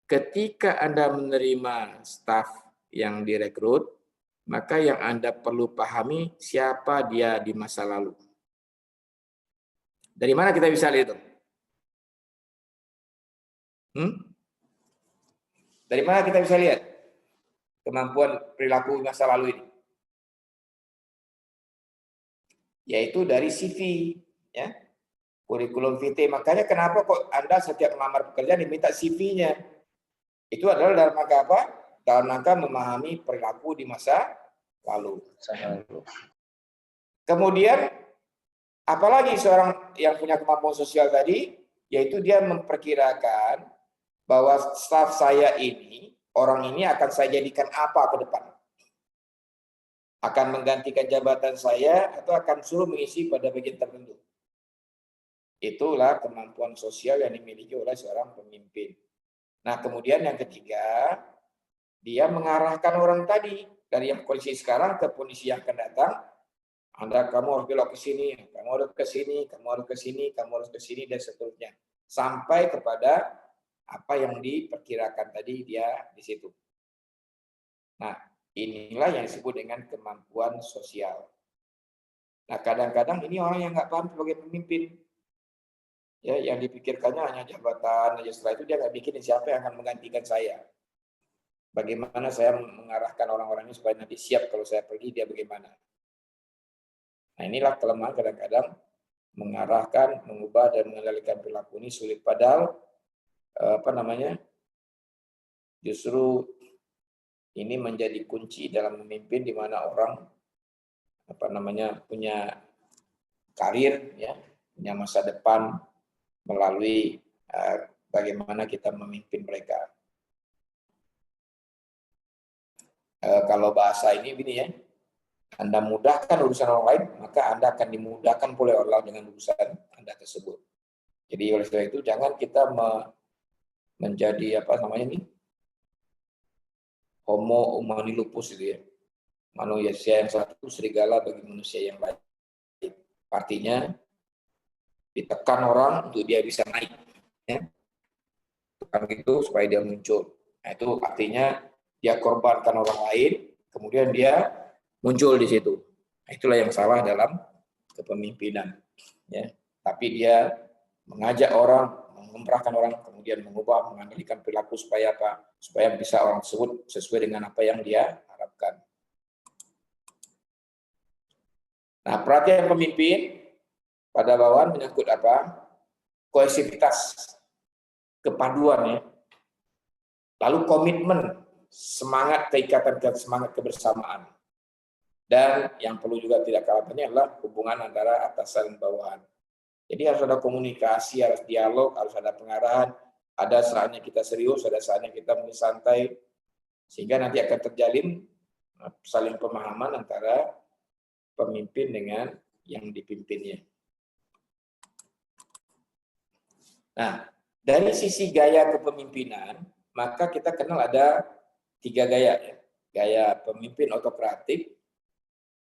S1: ketika Anda menerima staf yang direkrut, maka yang Anda perlu pahami siapa dia di masa lalu. Dari mana kita bisa lihat itu? Dari mana kita bisa lihat kemampuan perilaku masa lalu ini? Yaitu dari CV, ya, kurikulum vitae. Makanya kenapa kok Anda setiap melamar pekerjaan diminta CV-nya? Itu adalah dalam rangka apa? Dalam rangka memahami perilaku di masa lalu. Kemudian, apalagi seorang yang punya kemampuan sosial tadi, yaitu dia memperkirakan bahwa staf saya ini, orang ini akan saya jadikan apa ke depan? Akan menggantikan jabatan saya atau akan suruh mengisi pada bagian tertentu. Itulah kemampuan sosial yang dimiliki oleh seorang pemimpin. Nah, kemudian yang ketiga, dia mengarahkan orang tadi dari yang kondisi sekarang ke kondisi yang akan datang. Kamu harus belok ke sini, kamu harus ke sini, kamu harus ke sini, kamu harus ke sini, dan seterusnya. Sampai kepada apa yang diperkirakan tadi dia di situ. Nah, inilah yang disebut dengan kemampuan sosial. Nah, kadang-kadang ini orang yang nggak paham sebagai pemimpin. Ya, yang dipikirkannya hanya jabatan aja. Setelah itu dia nggak mikirin siapa yang akan menggantikan saya. Bagaimana saya mengarahkan orang-orang ini supaya nanti siap kalau saya pergi, dia bagaimana. Nah, inilah kelemahan kadang-kadang mengarahkan, mengubah dan mengendalikan perilaku ini sulit. Padahal justru ini menjadi kunci dalam memimpin, di mana orang punya karir, ya, punya masa depan melalui bagaimana kita memimpin mereka. Kalau bahasa ini begini ya, Anda mudahkan urusan orang lain, maka Anda akan dimudahkan oleh Allah dengan urusan Anda tersebut. Jadi oleh sebab itu jangan kita menjadi homo humani lupus itu ya. Manusia yang satu serigala bagi manusia yang lain. Artinya ditekan orang untuk dia bisa naik, ya. Tekan gitu supaya dia muncul. Nah, itu artinya dia korbankan orang lain, kemudian dia muncul di situ. Nah, itulah yang salah dalam kepemimpinan, ya. Tapi dia mengajak orang, mengemprahkan orang, kemudian mengubah, mengendalikan perilaku supaya apa? Supaya bisa orang tersebut sesuai dengan apa yang dia harapkan. Nah, perhatian pemimpin pada bawahan menyangkut apa? Kohesivitas, kepaduan, ya. Lalu komitmen, semangat keikatan, semangat kebersamaan. Dan yang perlu juga tidak kalah penting adalah hubungan antara atasan dan bawahan. Jadi harus ada komunikasi, harus dialog, harus ada pengarahan. Ada saatnya kita serius, ada saatnya kita mulai santai, sehingga nanti akan terjalin saling pemahaman antara pemimpin dengan yang dipimpinnya. Nah, dari sisi gaya kepemimpinan, maka kita kenal ada 3 gaya, ya. Gaya pemimpin otokratik,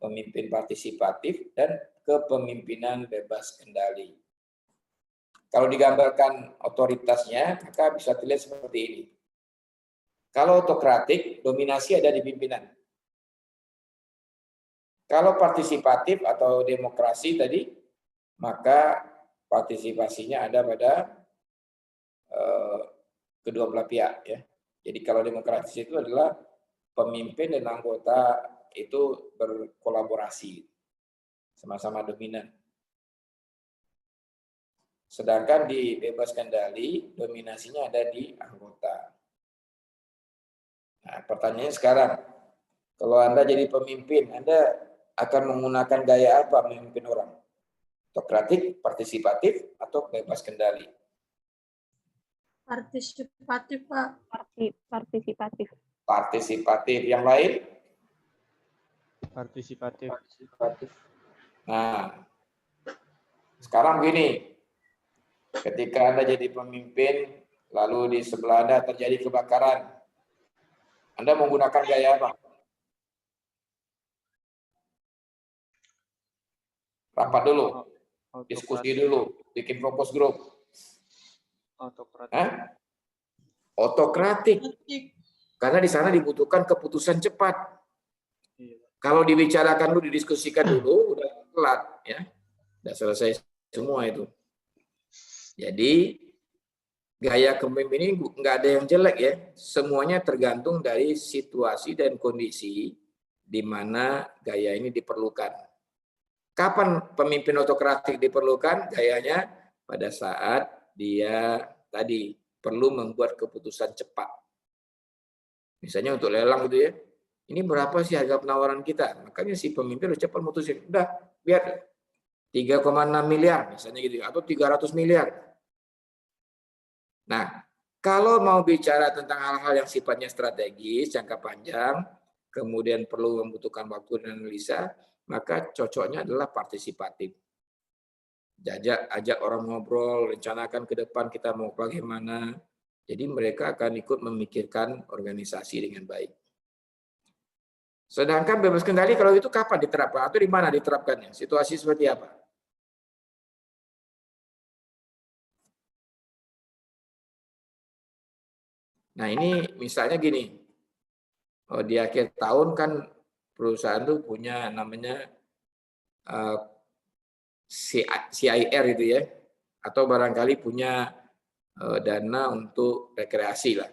S1: pemimpin partisipatif, dan kepemimpinan bebas kendali. Kalau digambarkan otoritasnya, maka bisa dilihat seperti ini. Kalau otokratik, dominasi ada di pimpinan. Kalau partisipatif atau demokrasi tadi, maka partisipasinya ada pada kedua belah pihak, ya. Jadi kalau demokratis itu adalah pemimpin dan anggota itu berkolaborasi, sama-sama dominan. Sedangkan di bebas kendali, dominasinya ada di anggota. Nah, pertanyaannya sekarang, kalau Anda jadi pemimpin, Anda akan menggunakan gaya apa memimpin orang? Otokratik, partisipatif, atau bebas kendali?
S4: Partisipatif, Pak.
S2: Partisipatif.
S1: Partisipatif. Yang lain?
S5: Partisipatif.
S1: Nah, sekarang begini, ketika Anda jadi pemimpin, lalu di sebelah Anda terjadi kebakaran, Anda menggunakan gaya apa? Rapat dulu, diskusi dulu, bikin fokus grup. Otokratik. Karena di sana dibutuhkan keputusan cepat. Kalau dibicarakan dulu, didiskusikan dulu, udah telat, ya. Udah selesai semua itu. Jadi gaya kepemimpinan ini nggak ada yang jelek, ya. Semuanya tergantung dari situasi dan kondisi di mana gaya ini diperlukan. Kapan pemimpin otokratik diperlukan? Gayanya pada saat dia tadi perlu membuat keputusan cepat. Misalnya untuk lelang gitu ya. Ini berapa sih harga penawaran kita? Makanya si pemimpin harus cepat mutusin. Udah, biar 3,6 miliar misalnya gitu, atau 300 miliar. Nah, kalau mau bicara tentang hal-hal yang sifatnya strategis, jangka panjang, kemudian perlu membutuhkan waktu dan analisa, maka cocoknya adalah partisipatif. Ajak orang ngobrol, rencanakan ke depan kita mau bagaimana. Jadi mereka akan ikut memikirkan organisasi dengan baik. Sedangkan bebas kendali kalau itu kapan diterapkan atau di mana diterapkannya? Situasi seperti apa? Nah, ini misalnya gini. Di akhir tahun kan perusahaan tuh punya namanya CIR itu ya, atau barangkali punya dana untuk rekreasi lah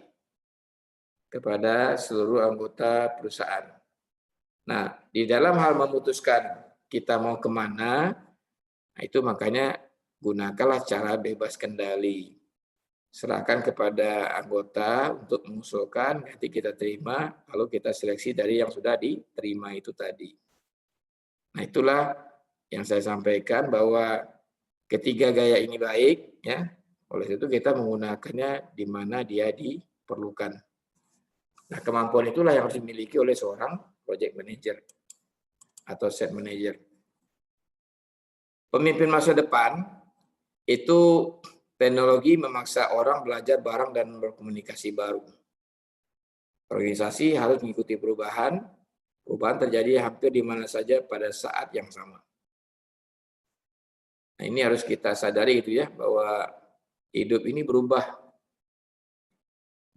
S1: kepada seluruh anggota perusahaan. Nah, di dalam hal memutuskan kita mau kemana, nah itu makanya gunakanlah cara bebas kendali. Serahkan kepada anggota untuk mengusulkan, nanti kita terima, lalu kita seleksi dari yang sudah diterima itu tadi. Nah, itulah yang saya sampaikan bahwa ketiga gaya ini baik, ya. Oleh itu kita menggunakannya di mana dia diperlukan. Nah, kemampuan itulah yang harus dimiliki oleh seorang project manager atau set manager. Pemimpin masa depan itu teknologi memaksa orang belajar bareng dan berkomunikasi baru. Organisasi harus mengikuti perubahan. Perubahan terjadi hampir di mana saja pada saat yang sama. Nah, ini harus kita sadari itu ya, bahwa hidup ini berubah.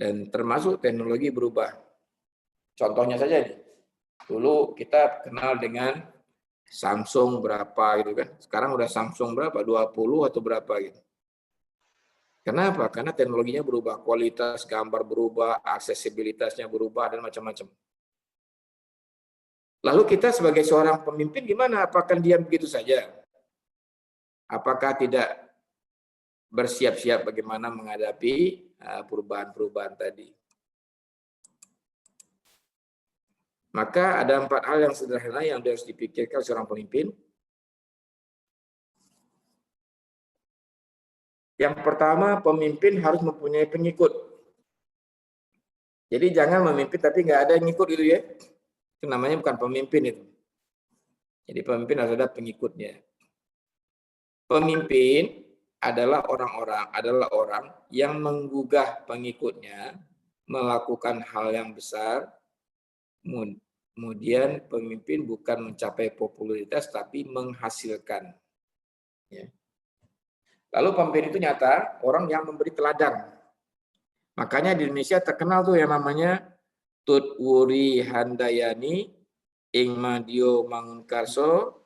S1: Dan termasuk teknologi berubah. Contohnya saja nih. Dulu kita kenal dengan Samsung berapa gitu kan. Sekarang udah Samsung berapa? 20 atau berapa gitu. Kenapa? Karena teknologinya berubah, kualitas gambar berubah, aksesibilitasnya berubah, dan macam-macam. Lalu kita sebagai seorang pemimpin gimana? Apakah diam begitu saja? Apakah tidak bersiap-siap bagaimana menghadapi perubahan-perubahan tadi? Maka ada 4 hal yang sederhana yang harus dipikirkan seorang pemimpin. Yang pertama, pemimpin harus mempunyai pengikut. Jadi jangan memimpin tapi nggak ada yang ngikut gitu ya. Itu namanya bukan pemimpin itu. Jadi pemimpin harus ada pengikutnya. Pemimpin adalah orang yang menggugah pengikutnya melakukan hal yang besar. Kemudian pemimpin bukan mencapai popularitas tapi menghasilkan. Ya. Lalu pemimpin itu nyata orang yang memberi teladan. Makanya di Indonesia terkenal tuh yang namanya Tut Wuri Handayani, Ing Madio Mangunkarso,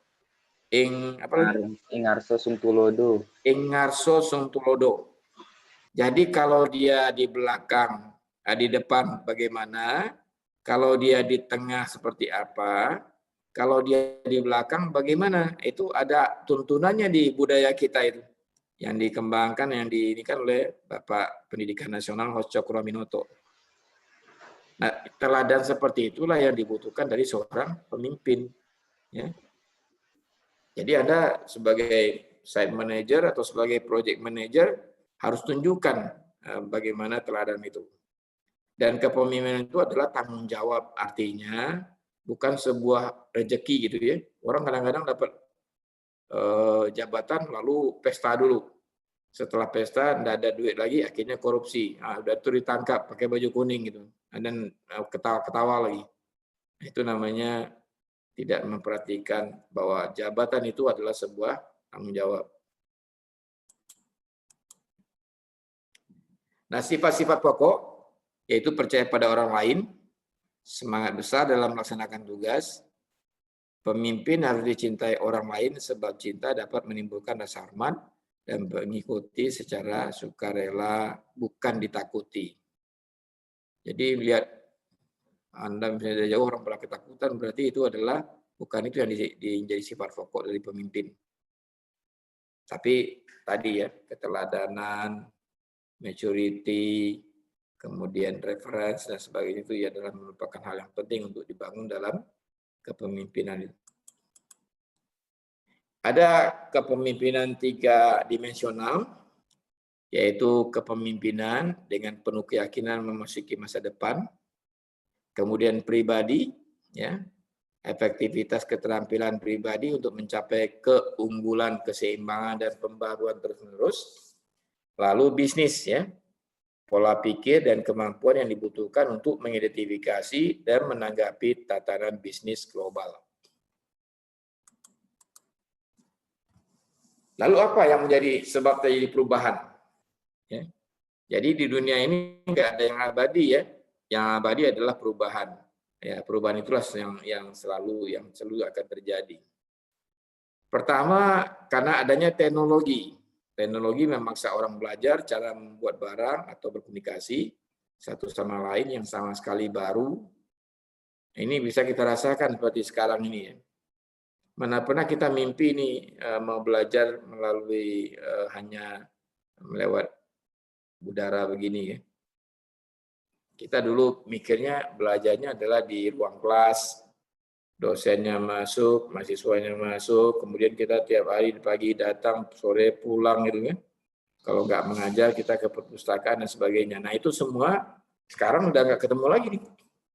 S1: Ing apa lagi?
S4: Ingarso Sungtulodo.
S1: Ingarso Sungtulodo. Jadi kalau dia di belakang, di depan bagaimana, kalau dia di tengah seperti apa, kalau dia di belakang bagaimana, itu ada tuntunannya di budaya kita itu. Yang dikembangkan, yang diinikan oleh Bapak Pendidikan Nasional Hos Cokroaminoto. Nah, teladan seperti itulah yang dibutuhkan dari seorang pemimpin. Ya. Jadi Anda sebagai site manager atau sebagai project manager harus tunjukkan bagaimana teladan itu. Dan kepemimpinan itu adalah tanggung jawab, artinya bukan sebuah rezeki gitu ya. Orang kadang-kadang dapat jabatan lalu pesta dulu. Setelah pesta tidak ada duit lagi, akhirnya korupsi. Udah itu ditangkap pakai baju kuning gitu. Dan ketawa-ketawa lagi. Itu namanya tidak memperhatikan bahwa jabatan itu adalah sebuah tanggung jawab. Nah, sifat-sifat pokok yaitu percaya pada orang lain, semangat besar dalam melaksanakan tugas, pemimpin harus dicintai orang lain sebab cinta dapat menimbulkan rasa hormat dan mengikuti secara sukarela, bukan ditakuti. Jadi lihat Anda misalnya dari jauh orang pernah ketakutan, berarti itu adalah bukan itu yang menjadi sifat pokok dari pemimpin. Tapi tadi ya, keteladanan, maturity, kemudian reference dan sebagainya itu adalah merupakan hal yang penting untuk dibangun dalam kepemimpinan itu. Ada kepemimpinan 3 dimensional, yaitu kepemimpinan dengan penuh keyakinan memasuki masa depan, kemudian pribadi, ya, efektivitas keterampilan pribadi untuk mencapai keunggulan, keseimbangan dan pembaruan terus-menerus, lalu bisnis, ya, pola pikir dan kemampuan yang dibutuhkan untuk mengidentifikasi dan menanggapi tatanan bisnis global. Lalu apa yang menjadi sebab terjadi perubahan? Ya. Jadi di dunia ini nggak ada yang abadi ya. Yang abadi adalah perubahan. Ya, perubahan itulah yang selalu akan terjadi. Pertama, karena adanya teknologi. teknologi memaksa orang belajar cara membuat barang atau berkomunikasi satu sama lain yang sama sekali baru. Ini bisa kita rasakan seperti sekarang ini ya. Mana pernah kita mimpi nih mau belajar melalui hanya melewat udara begini ya. Kita dulu mikirnya belajarnya adalah di ruang kelas, dosennya masuk, mahasiswanya masuk, kemudian kita tiap hari pagi datang, sore pulang gitu kan. Kalau nggak mengajar kita ke perpustakaan dan sebagainya. Nah itu semua sekarang udah nggak ketemu lagi nih.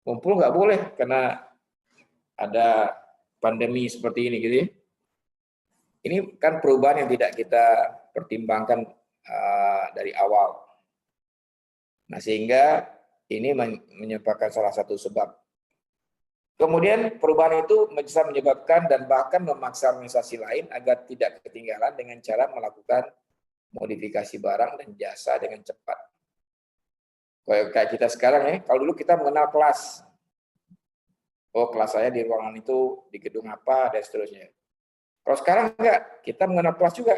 S1: Kumpul nggak boleh karena ada pandemi seperti ini gitu ya. Ini kan perubahan yang tidak kita pertimbangkan dari awal. Nah sehingga ini menyebabkan salah satu sebab. Kemudian perubahan itu bisa menyebabkan dan bahkan memaksa organisasi lain agar tidak ketinggalan dengan cara melakukan modifikasi barang dan jasa dengan cepat. Kayak kita sekarang ya, kalau dulu kita mengenal kelas. Oh kelas saya di ruangan itu, di gedung apa, dan seterusnya. Kalau sekarang enggak, kita mengenal kelas juga.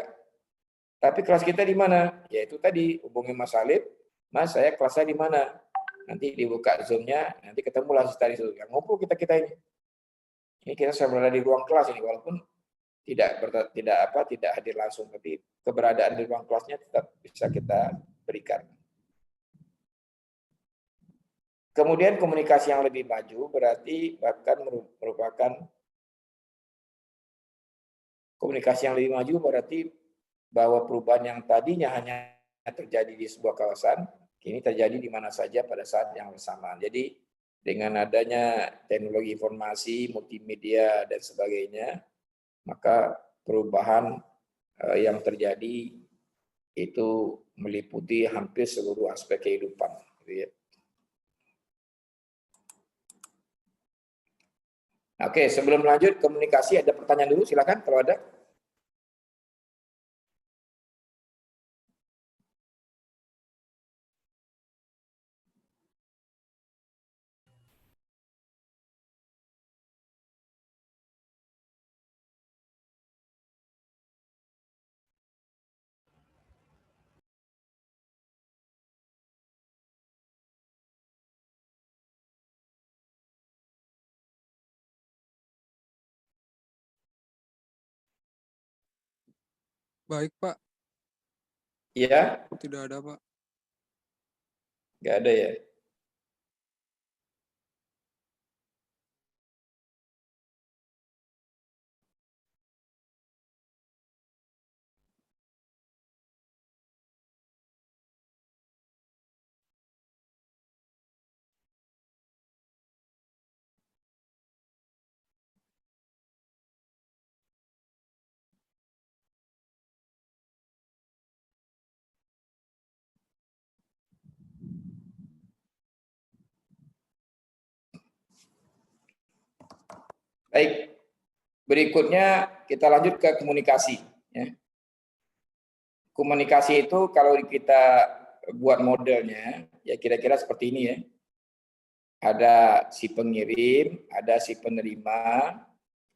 S1: Tapi kelas kita di mana? Yaitu tadi, hubungi Mas Alif, Mas saya kelas saya di mana? Nanti dibuka Zoom-nya, nanti ketemulah tadi itu. Yang ngumpul kita ini. Ini kita sudah berada di ruang kelas ini, walaupun tidak hadir langsung, tapi keberadaan di ruang kelasnya tetap bisa kita berikan. Kemudian komunikasi yang lebih maju berarti bahkan merupakan komunikasi yang lebih maju berarti bahwa perubahan yang tadinya hanya terjadi di sebuah kawasan kini terjadi di mana saja pada saat yang bersamaan. Jadi dengan adanya teknologi informasi, multimedia dan sebagainya, maka perubahan yang terjadi itu meliputi hampir seluruh aspek kehidupan. Gitu ya. Oke, sebelum lanjut komunikasi ada pertanyaan dulu, silakan kalau ada.
S3: Baik, Pak.
S1: Iya,
S3: Tidak ada, Pak.
S1: nggak ada ya. Baik, berikutnya kita lanjut ke komunikasi. Ya. Komunikasi itu kalau kita buat modelnya, ya kira-kira seperti ini ya. Ada si pengirim, ada si penerima,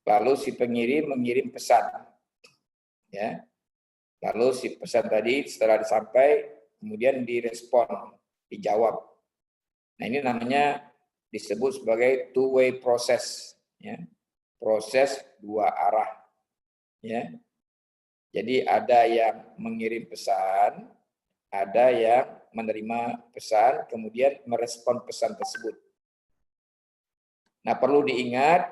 S1: lalu si pengirim mengirim pesan. Ya. Lalu si pesan tadi setelah disampai, kemudian direspon, dijawab. Nah ini namanya disebut sebagai two-way process. Ya. Proses dua arah. Ya. Jadi ada yang mengirim pesan, ada yang menerima pesan, kemudian merespon pesan tersebut. Nah perlu diingat,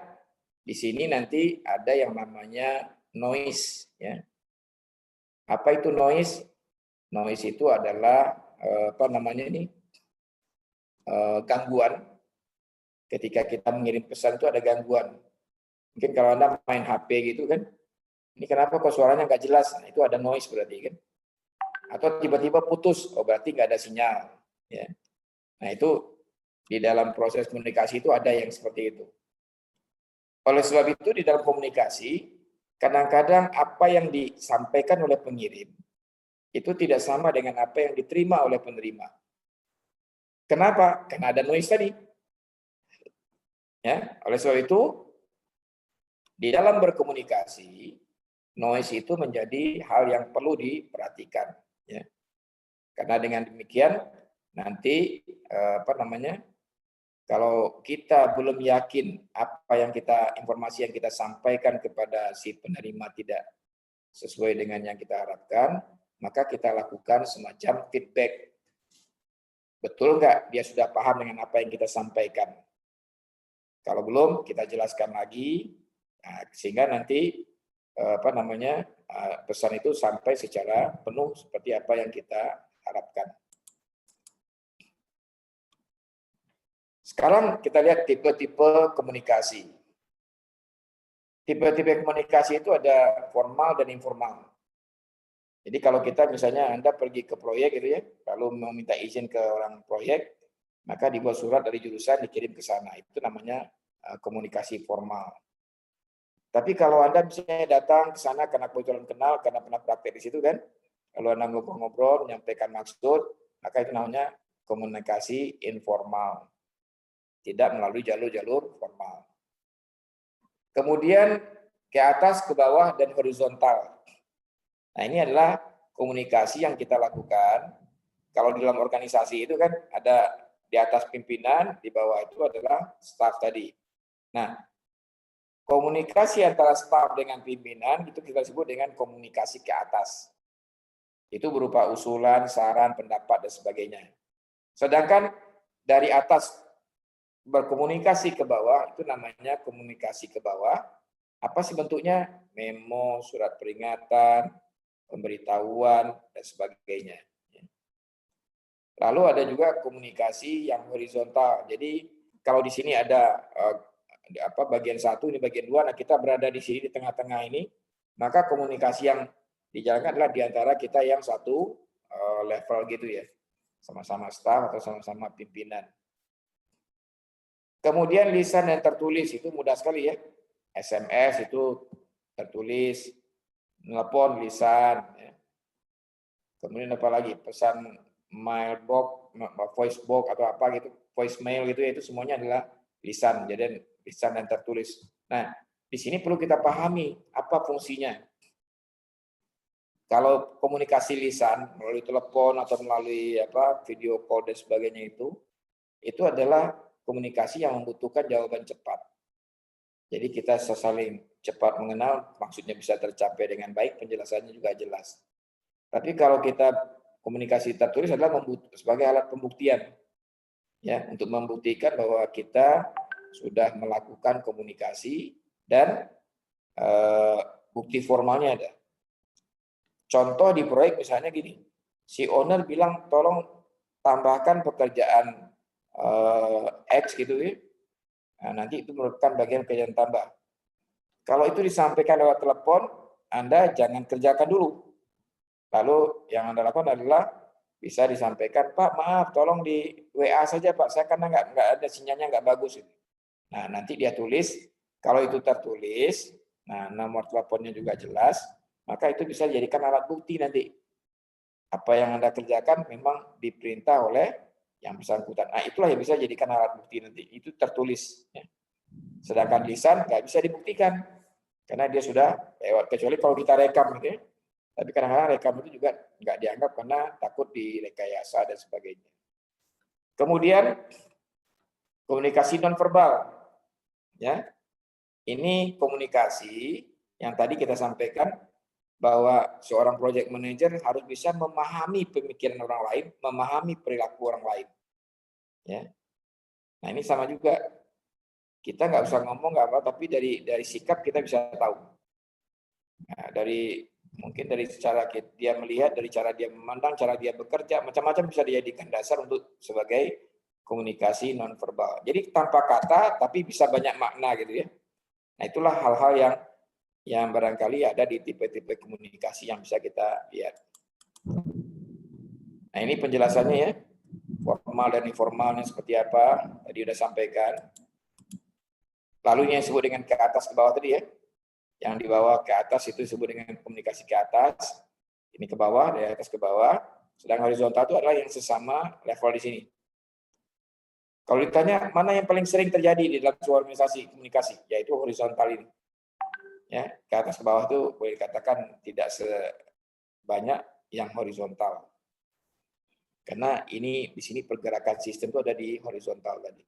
S1: di sini nanti ada yang namanya noise. Ya. Apa itu noise? Noise itu adalah gangguan. Ketika kita mengirim pesan itu ada gangguan. Mungkin kalau Anda main HP gitu kan, ini kenapa kok suaranya nggak jelas? Nah, itu ada noise berarti kan. Atau tiba-tiba putus, oh berarti nggak ada sinyal. Ya. Nah itu di dalam proses komunikasi itu ada yang seperti itu. Oleh sebab itu di dalam komunikasi, kadang-kadang apa yang disampaikan oleh pengirim itu tidak sama dengan apa yang diterima oleh penerima. Kenapa? Karena ada noise tadi. Ya, oleh sebab itu di dalam berkomunikasi noise itu menjadi hal yang perlu diperhatikan. Ya. Karena dengan demikian nanti kalau kita belum yakin informasi yang kita sampaikan kepada si penerima tidak sesuai dengan yang kita harapkan, maka kita lakukan semacam feedback. Betul nggak dia sudah paham dengan apa yang kita sampaikan? Kalau belum, kita jelaskan lagi, sehingga nanti pesan itu sampai secara penuh seperti apa yang kita harapkan. Sekarang kita lihat tipe-tipe komunikasi. Tipe-tipe komunikasi itu ada formal dan informal. Jadi kalau kita misalnya Anda pergi ke proyek gitu ya, lalu meminta izin ke orang proyek, maka dibuat surat dari jurusan dikirim ke sana. Itu namanya komunikasi formal. Tapi kalau Anda misalnya datang ke sana karena kebetulan kenal, karena pernah praktek di situ kan, kalau Anda ngobrol-ngobrol, menyampaikan maksud, maka itu namanya komunikasi informal. Tidak melalui jalur-jalur formal. Kemudian ke atas, ke bawah, dan horizontal. Nah, ini adalah komunikasi yang kita lakukan. Kalau di dalam organisasi itu kan ada di atas pimpinan, di bawah itu adalah staf tadi. Nah, komunikasi antara staf dengan pimpinan itu kita sebut dengan komunikasi ke atas. Itu berupa usulan, saran, pendapat, dan sebagainya. Sedangkan dari atas berkomunikasi ke bawah, itu namanya komunikasi ke bawah. Apa sih bentuknya? Memo, surat peringatan, pemberitahuan, dan sebagainya. Lalu ada juga komunikasi yang horizontal. Jadi kalau di sini ada bagian 1, ini bagian 2, nah kita berada di sini di tengah-tengah ini, maka komunikasi yang dijalankan adalah di antara kita yang satu level gitu ya. Sama-sama staf atau sama-sama pimpinan. Kemudian lisan dan tertulis itu mudah sekali ya. SMS itu tertulis, telepon lisan. Ya. Kemudian apa lagi? Pesan mailbox, voicebox atau apa gitu, voicemail gitu ya, itu semuanya adalah lisan. Jadi lisan dan tertulis. Nah, di sini perlu kita pahami apa fungsinya. Kalau komunikasi lisan melalui telepon atau melalui video call dan sebagainya itu adalah komunikasi yang membutuhkan jawaban cepat. Jadi kita saling cepat mengenal, maksudnya bisa tercapai dengan baik, penjelasannya juga jelas. Tapi kalau kita komunikasi tertulis adalah sebagai alat pembuktian, ya, untuk membuktikan bahwa kita sudah melakukan komunikasi dan bukti formalnya ada. Contoh di proyek misalnya gini, si owner bilang tolong tambahkan pekerjaan X gitu ya. Nah, nanti itu merupakan bagian pekerjaan tambah. Kalau itu disampaikan lewat telepon, Anda jangan kerjakan dulu. Lalu yang Anda lakukan adalah bisa disampaikan, Pak maaf tolong di WA saja Pak, saya karena nggak ada sinyalnya nggak bagus. Nah nanti dia tulis, kalau itu tertulis, nah nomor teleponnya juga jelas, maka itu bisa dijadikan alat bukti nanti. Apa yang Anda kerjakan memang diperintah oleh yang bersangkutan. Nah itulah yang bisa jadikan alat bukti nanti. Itu tertulis. Ya. Sedangkan lisan nggak bisa dibuktikan. Karena dia sudah lewat. Kecuali kalau kita rekam gitu ya. Tapi kadang-kadang rekam itu juga nggak dianggap karena takut direkayasa dan sebagainya. Kemudian komunikasi nonverbal. Ya. Ini komunikasi yang tadi kita sampaikan bahwa seorang project manager harus bisa memahami pemikiran orang lain, memahami perilaku orang lain. Ya. Nah ini sama juga. Kita nggak usah ngomong nggak apa, tapi dari sikap kita bisa tahu. Nah, mungkin dari cara dia melihat, dari cara dia memandang, cara dia bekerja, macam-macam bisa dijadikan dasar untuk sebagai komunikasi nonverbal. Jadi tanpa kata, tapi bisa banyak makna gitu ya. Nah itulah hal-hal yang barangkali ada di tipe-tipe komunikasi yang bisa kita lihat. Nah ini penjelasannya ya, formal dan informalnya seperti apa, tadi udah sampaikan. Lalu yang disebut dengan ke atas ke bawah tadi ya, yang di bawah ke atas itu disebut dengan komunikasi ke atas, ini ke bawah, dari atas ke bawah, sedang horizontal itu adalah yang sesama level di sini. Kalau ditanya mana yang paling sering terjadi di dalam sebuah organisasi komunikasi, yaitu horizontal ini. Ya, ke atas ke bawah itu boleh dikatakan tidak sebanyak yang horizontal. Karena ini di sini pergerakan sistem itu ada di horizontal tadi.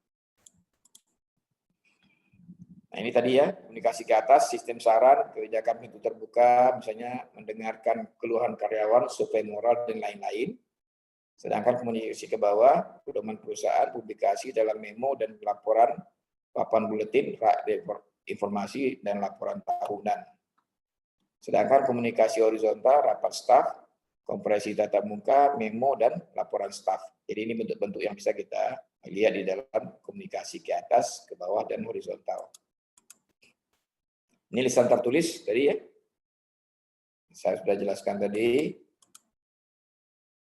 S1: Nah, ini tadi ya, komunikasi ke atas, sistem saran, kebijakan pintu terbuka, misalnya mendengarkan keluhan karyawan, survei moral, dan lain-lain. Sedangkan komunikasi ke bawah, pedoman perusahaan, publikasi dalam memo dan laporan, papan buletin, informasi, dan laporan tahunan. Sedangkan komunikasi horizontal, rapat staf, kompresi tatap muka, memo, dan laporan staf. Jadi ini bentuk-bentuk yang bisa kita lihat di dalam komunikasi ke atas, ke bawah, dan horizontal. Ini lisan tertulis tadi ya. Saya sudah jelaskan tadi.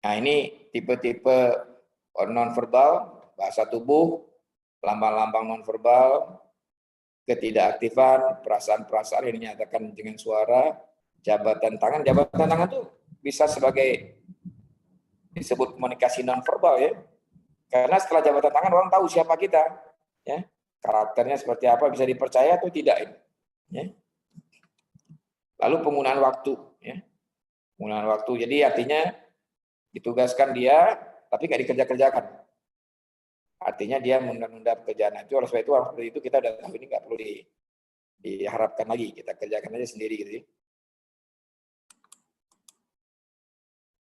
S1: Nah, ini tipe-tipe non-verbal, bahasa tubuh, lambang-lambang non-verbal, ketidakaktifan, perasaan-perasaan yang dinyatakan dengan suara, jabatan tangan. Jabatan tangan itu bisa sebagai disebut komunikasi non-verbal ya. Karena setelah jabatan tangan orang tahu siapa kita. Ya. Karakternya seperti apa, bisa dipercaya atau tidak ini. Ya. Lalu penggunaan waktu. Ya. Penggunaan waktu, jadi artinya ditugaskan dia, tapi nggak dikerja-kerjakan. Artinya dia menunda-nunda pekerjaan itu. Oleh sebab itu, orang seperti itu kita udah tahu ini nggak perlu diharapkan lagi. Kita kerjakan aja sendiri gitu ya.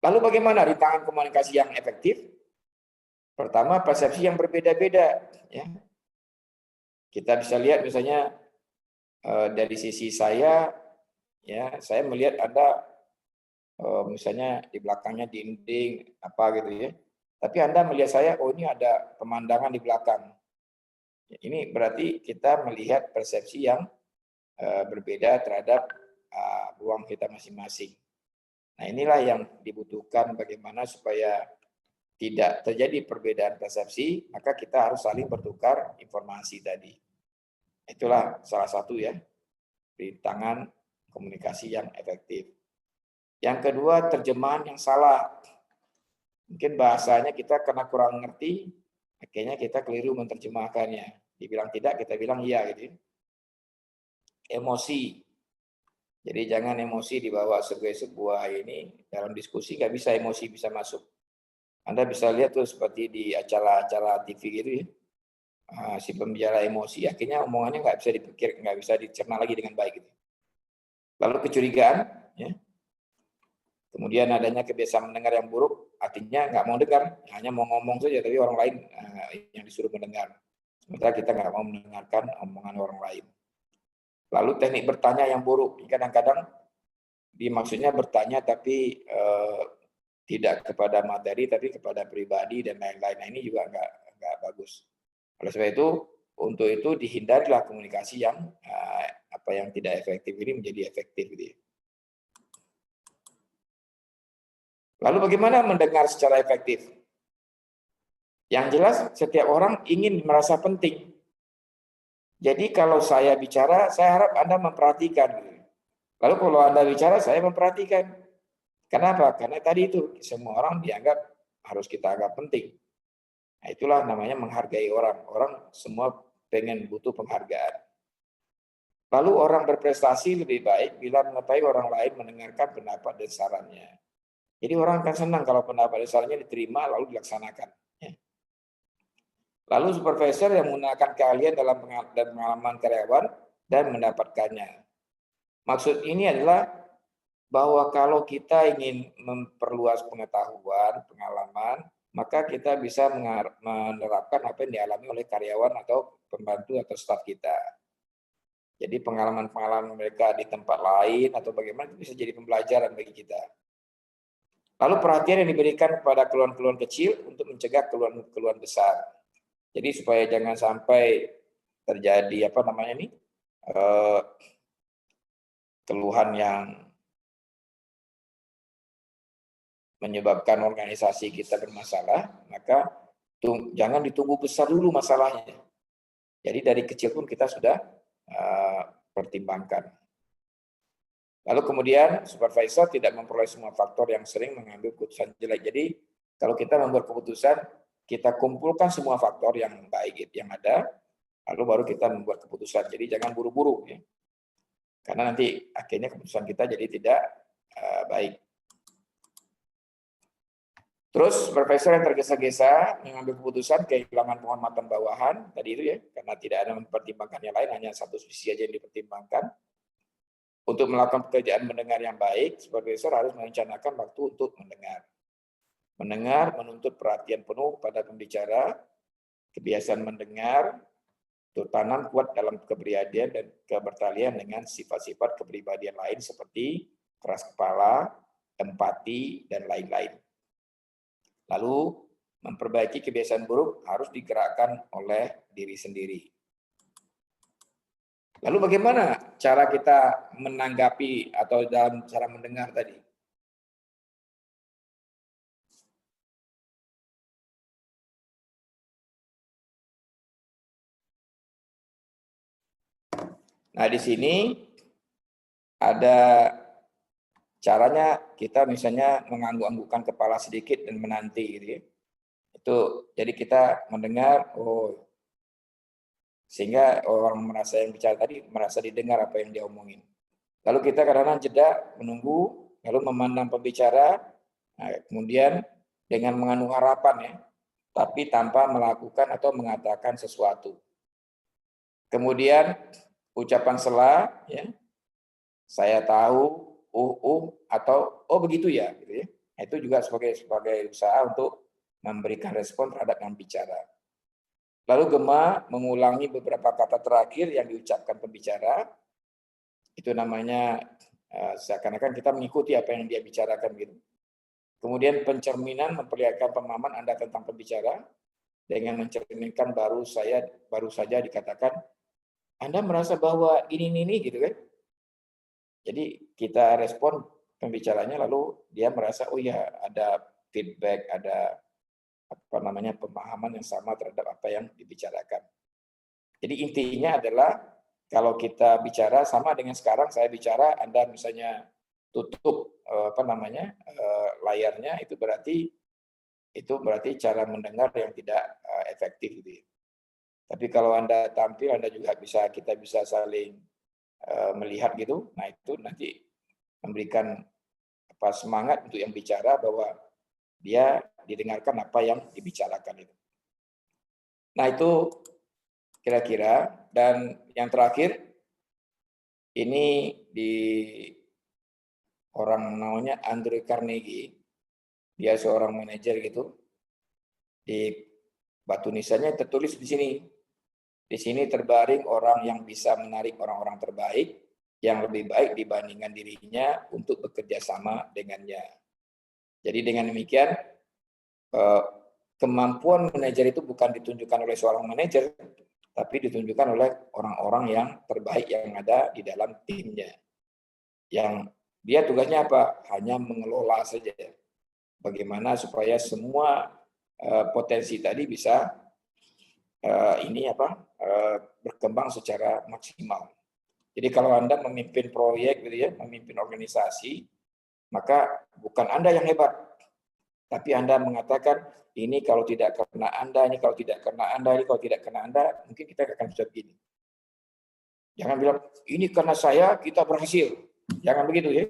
S1: Lalu bagaimana rintangan komunikasi yang efektif? Pertama, persepsi yang berbeda-beda. Ya. Kita bisa lihat misalnya dari sisi saya, ya saya melihat ada misalnya di belakangnya dinding apa gitu ya. Tapi Anda melihat saya, oh ini ada pemandangan di belakang. Ini berarti kita melihat persepsi yang berbeda terhadap ruang kita masing-masing. Nah inilah yang dibutuhkan bagaimana supaya tidak terjadi perbedaan persepsi, maka kita harus saling bertukar informasi tadi. Itulah salah satu ya, rintangan komunikasi yang efektif. Yang kedua, terjemahan yang salah. Mungkin bahasanya kita karena kurang ngerti, akhirnya kita keliru menerjemahkannya. Dibilang tidak, kita bilang iya gitu. Emosi. Jadi jangan emosi dibawa sebagai sebuah ini, dalam diskusi nggak bisa emosi bisa masuk. Anda bisa lihat tuh seperti di acara-acara TV gitu ya. Si pembicara emosi, akhirnya omongannya nggak bisa dipikir, nggak bisa dicerna lagi dengan baik. Gitu. Lalu kecurigaan, ya. Kemudian adanya kebiasaan mendengar yang buruk, artinya nggak mau dengar, hanya mau ngomong saja, tapi orang lain yang disuruh mendengar. Sementara kita nggak mau mendengarkan omongan orang lain. Lalu teknik bertanya yang buruk, kadang-kadang dimaksudnya bertanya tapi tidak kepada materi, tapi kepada pribadi dan lain-lain. Nah, ini juga nggak bagus. Oleh sebab itu, untuk itu dihindarilah komunikasi yang yang tidak efektif ini menjadi efektif. Gitu ya. Lalu bagaimana mendengar secara efektif? Yang jelas setiap orang ingin merasa penting. Jadi kalau saya bicara, saya harap Anda memperhatikan. Lalu kalau Anda bicara, saya memperhatikan. Kenapa? Karena tadi itu semua orang dianggap harus kita anggap penting. Nah, itulah namanya menghargai orang. Orang semua pengen butuh penghargaan. Lalu orang berprestasi lebih baik bila mengetahui orang lain mendengarkan pendapat dan sarannya. Jadi orang akan senang kalau pendapat dan sarannya diterima lalu dilaksanakan. Lalu supervisor yang menggunakan keahlian dalam pengalaman karyawan dan mendapatkannya. Maksud ini adalah bahwa kalau kita ingin memperluas pengetahuan, pengalaman, maka kita bisa menerapkan apa yang dialami oleh karyawan atau pembantu atau staf kita. Jadi pengalaman-pengalaman mereka di tempat lain atau bagaimana itu bisa jadi pembelajaran bagi kita. Lalu perhatian yang diberikan kepada keluhan-keluhan kecil untuk mencegah keluhan-keluhan besar. Jadi supaya jangan sampai terjadi keluhan yang menyebabkan organisasi kita bermasalah, maka jangan ditunggu besar dulu masalahnya. Jadi dari kecil pun kita sudah pertimbangkan. Lalu kemudian supervisor tidak memperoleh semua faktor yang sering mengambil keputusan jelek. Jadi kalau kita membuat keputusan, kita kumpulkan semua faktor yang baik yang ada, lalu baru kita membuat keputusan. Jadi jangan buru-buru. Ya. Karena nanti akhirnya keputusan kita jadi tidak baik. Terus profesor yang tergesa-gesa mengambil keputusan kehilangan penghormatan bawahan tadi itu ya, karena tidak ada mempertimbangkan yang lain, hanya satu sisi aja yang dipertimbangkan. Untuk melakukan pekerjaan mendengar yang baik, profesor harus merencanakan waktu untuk mendengar. Mendengar menuntut perhatian penuh pada pembicara, kebiasaan mendengar, tertanam kuat dalam kepribadian dan kebertalian dengan sifat-sifat kepribadian lain seperti keras kepala, empati, dan lain-lain. Lalu, memperbaiki kebiasaan buruk harus digerakkan oleh diri sendiri. Lalu bagaimana cara kita menanggapi atau dalam cara mendengar tadi? Nah, di sini ada caranya kita misalnya mengangguk-anggukkan kepala sedikit dan menanti gitu ya. Itu jadi kita mendengar, oh, sehingga orang merasa yang bicara tadi merasa didengar apa yang dia omongin. Lalu kita kadang-kadang jeda menunggu, lalu memandang pembicara, nah, kemudian dengan mengandung harapan ya, tapi tanpa melakukan atau mengatakan sesuatu. Kemudian ucapan sela, ya, saya tahu, atau oh begitu ya, gitu ya. Itu juga sebagai usaha untuk memberikan respon terhadap yang bicara. Lalu gema mengulangi beberapa kata terakhir yang diucapkan pembicara. Itu namanya seakan-akan kita mengikuti apa yang dia bicarakan gitu. Kemudian pencerminan memperlihatkan pemahaman Anda tentang pembicara dengan mencerminkan baru saja dikatakan Anda merasa bahwa ini gitu kan. Jadi kita respon pembicaranya lalu dia merasa oh ya ada feedback, ada pemahaman yang sama terhadap apa yang dibicarakan. Jadi intinya adalah kalau kita bicara sama dengan sekarang saya bicara, Anda misalnya tutup layarnya, itu berarti cara mendengar yang tidak efektif gitu ya. Tapi kalau Anda tampil, Anda juga kita bisa saling melihat gitu. Nah itu nanti memberikan semangat untuk yang bicara bahwa dia didengarkan apa yang dibicarakan itu. Nah itu kira-kira. Dan yang terakhir ini di orang namanya Andrew Carnegie, dia seorang manajer gitu. Di batu nisannya tertulis di sini. Di sini terbaring orang yang bisa menarik orang-orang terbaik yang lebih baik dibandingkan dirinya untuk bekerja sama dengannya. Jadi dengan demikian kemampuan manajer itu bukan ditunjukkan oleh seorang manajer, tapi ditunjukkan oleh orang-orang yang terbaik yang ada di dalam timnya. Yang dia tugasnya apa? Hanya mengelola saja. Bagaimana supaya semua potensi tadi bisa berkembang secara maksimal. Jadi kalau Anda memimpin proyek gitu ya, memimpin organisasi, maka bukan Anda yang hebat, tapi Anda mengatakan ini kalau tidak karena Anda, ini kalau tidak karena Anda, ini kalau tidak karena Anda, mungkin kita akan bisa begini. Jangan bilang ini karena saya kita berhasil. Jangan begitu ya.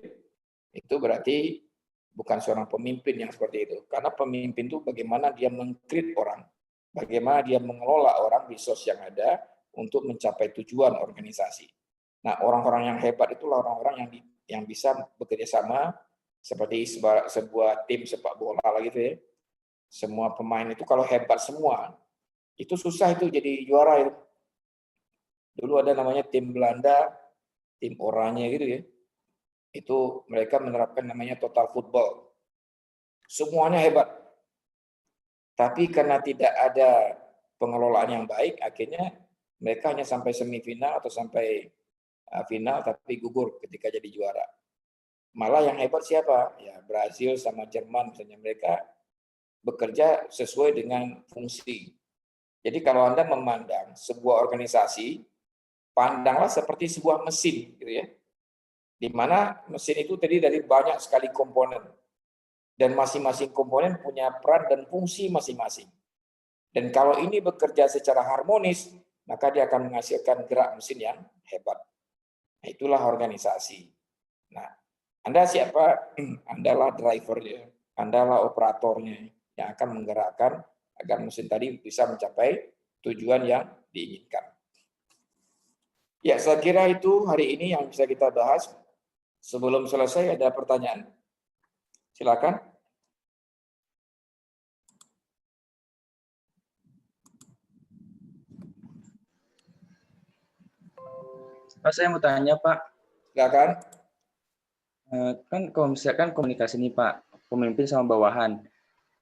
S1: Itu berarti bukan seorang pemimpin yang seperti itu. Karena pemimpin itu bagaimana dia meng-create orang, bagaimana dia mengelola orang resource yang ada untuk mencapai tujuan organisasi. Nah, orang-orang yang hebat itulah orang-orang yang bisa bekerja sama seperti sebuah tim sepak bola gitu ya. Semua pemain itu kalau hebat semua, itu susah itu jadi juara itu. Dulu ada namanya tim Belanda, tim Oranye gitu ya. Itu mereka menerapkan namanya total football. Semuanya hebat. Tapi karena tidak ada pengelolaan yang baik, akhirnya mereka hanya sampai semifinal atau sampai final, tapi gugur ketika jadi juara. Malah yang hebat siapa? Ya Brasil sama Jerman misalnya, mereka bekerja sesuai dengan fungsi. Jadi kalau Anda memandang sebuah organisasi, pandanglah seperti sebuah mesin, gitu ya. Di mana mesin itu terdiri dari banyak sekali komponen. Dan masing-masing komponen punya peran dan fungsi masing-masing. Dan kalau ini bekerja secara harmonis, maka dia akan menghasilkan gerak mesin yang hebat. Nah, itulah organisasi. Nah, Anda siapa? Andalah drivernya, Andalah operatornya yang akan menggerakkan agar mesin tadi bisa mencapai tujuan yang diinginkan. Ya, saya kira itu hari ini yang bisa kita bahas. Sebelum selesai ada pertanyaan. Silakan.
S5: Pak, saya mau tanya, Pak.
S1: Silakan.
S5: Kan kalau misalkan komunikasi nih, Pak, pemimpin sama bawahan,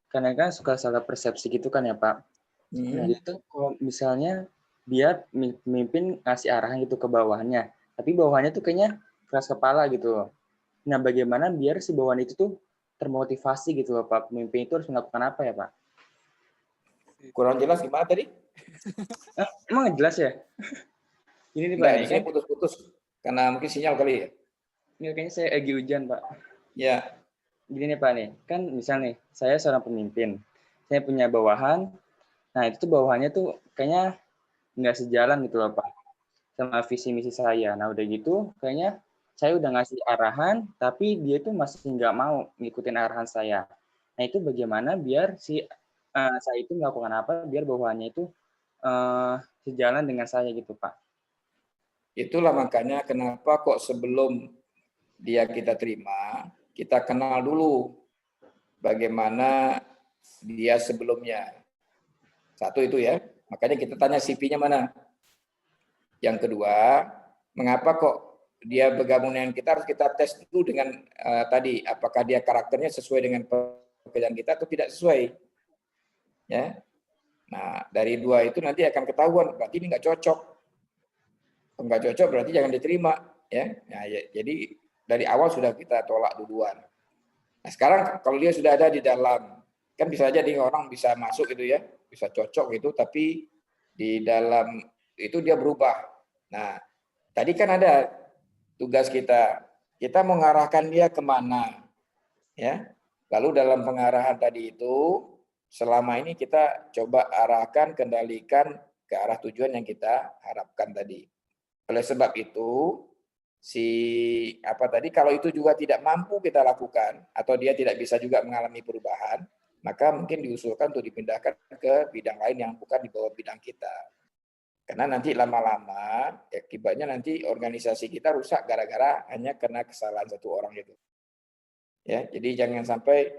S5: karena kan suka salah persepsi gitu kan ya, Pak. Nah, itu kalau misalnya dia pemimpin ngasih arahan gitu ke bawahannya, tapi bawahannya tuh kayaknya keras kepala gitu loh. Nah, bagaimana biar si bawahan itu tuh termotivasi gitu loh, Pak? Pemimpin itu harus melakukan apa ya, Pak?
S1: Kurang jelas gimana tadi?
S5: Emang nggak jelas ya? Ini nih, Pak,
S1: Enggak,
S5: nih
S1: di
S5: kan
S1: sini putus-putus. Karena mungkin sinyal kali ya.
S5: ini kayaknya saya lagi hujan, Pak.
S1: Ya,
S5: Gini nih, Pak, nih. Kan misal nih, saya seorang pemimpin. Saya punya bawahan. Nah, itu tuh bawahannya tuh kayaknya nggak sejalan gitu loh, Pak, sama visi misi saya. Nah, udah gitu, kayaknya saya udah ngasih arahan, tapi dia tuh masih nggak mau ngikutin arahan saya. Nah, itu bagaimana biar saya itu melakukan apa, biar bawahannya itu sejalan dengan saya gitu, Pak.
S1: itulah makanya kenapa kok sebelum dia kita terima, kita kenal dulu bagaimana dia sebelumnya. Satu itu ya. Makanya kita tanya CV-nya mana. Yang kedua, mengapa kok dia bergabung dengan kita, harus kita tes dulu dengan tadi apakah dia karakternya sesuai dengan pekerjaan kita atau tidak sesuai. Ya. Nah, dari dua itu nanti akan ketahuan berarti ini nggak cocok. Nggak cocok berarti jangan diterima, ya. Nah, jadi dari awal sudah kita tolak duluan. Nah, sekarang kalau dia sudah ada di dalam, kan bisa aja orang bisa masuk gitu ya, bisa cocok gitu, tapi di dalam itu dia berubah. Nah, tadi kan ada tugas kita mengarahkan dia kemana, ya. Lalu dalam pengarahan tadi itu, selama ini kita coba arahkan, kendalikan ke arah tujuan yang kita harapkan tadi. Oleh sebab itu, kalau itu juga tidak mampu kita lakukan atau dia tidak bisa juga mengalami perubahan, maka mungkin diusulkan untuk dipindahkan ke bidang lain yang bukan di bawah bidang kita. Karena nanti lama-lama akibatnya nanti organisasi kita rusak gara-gara hanya karena kesalahan satu orang itu. Ya, jadi jangan sampai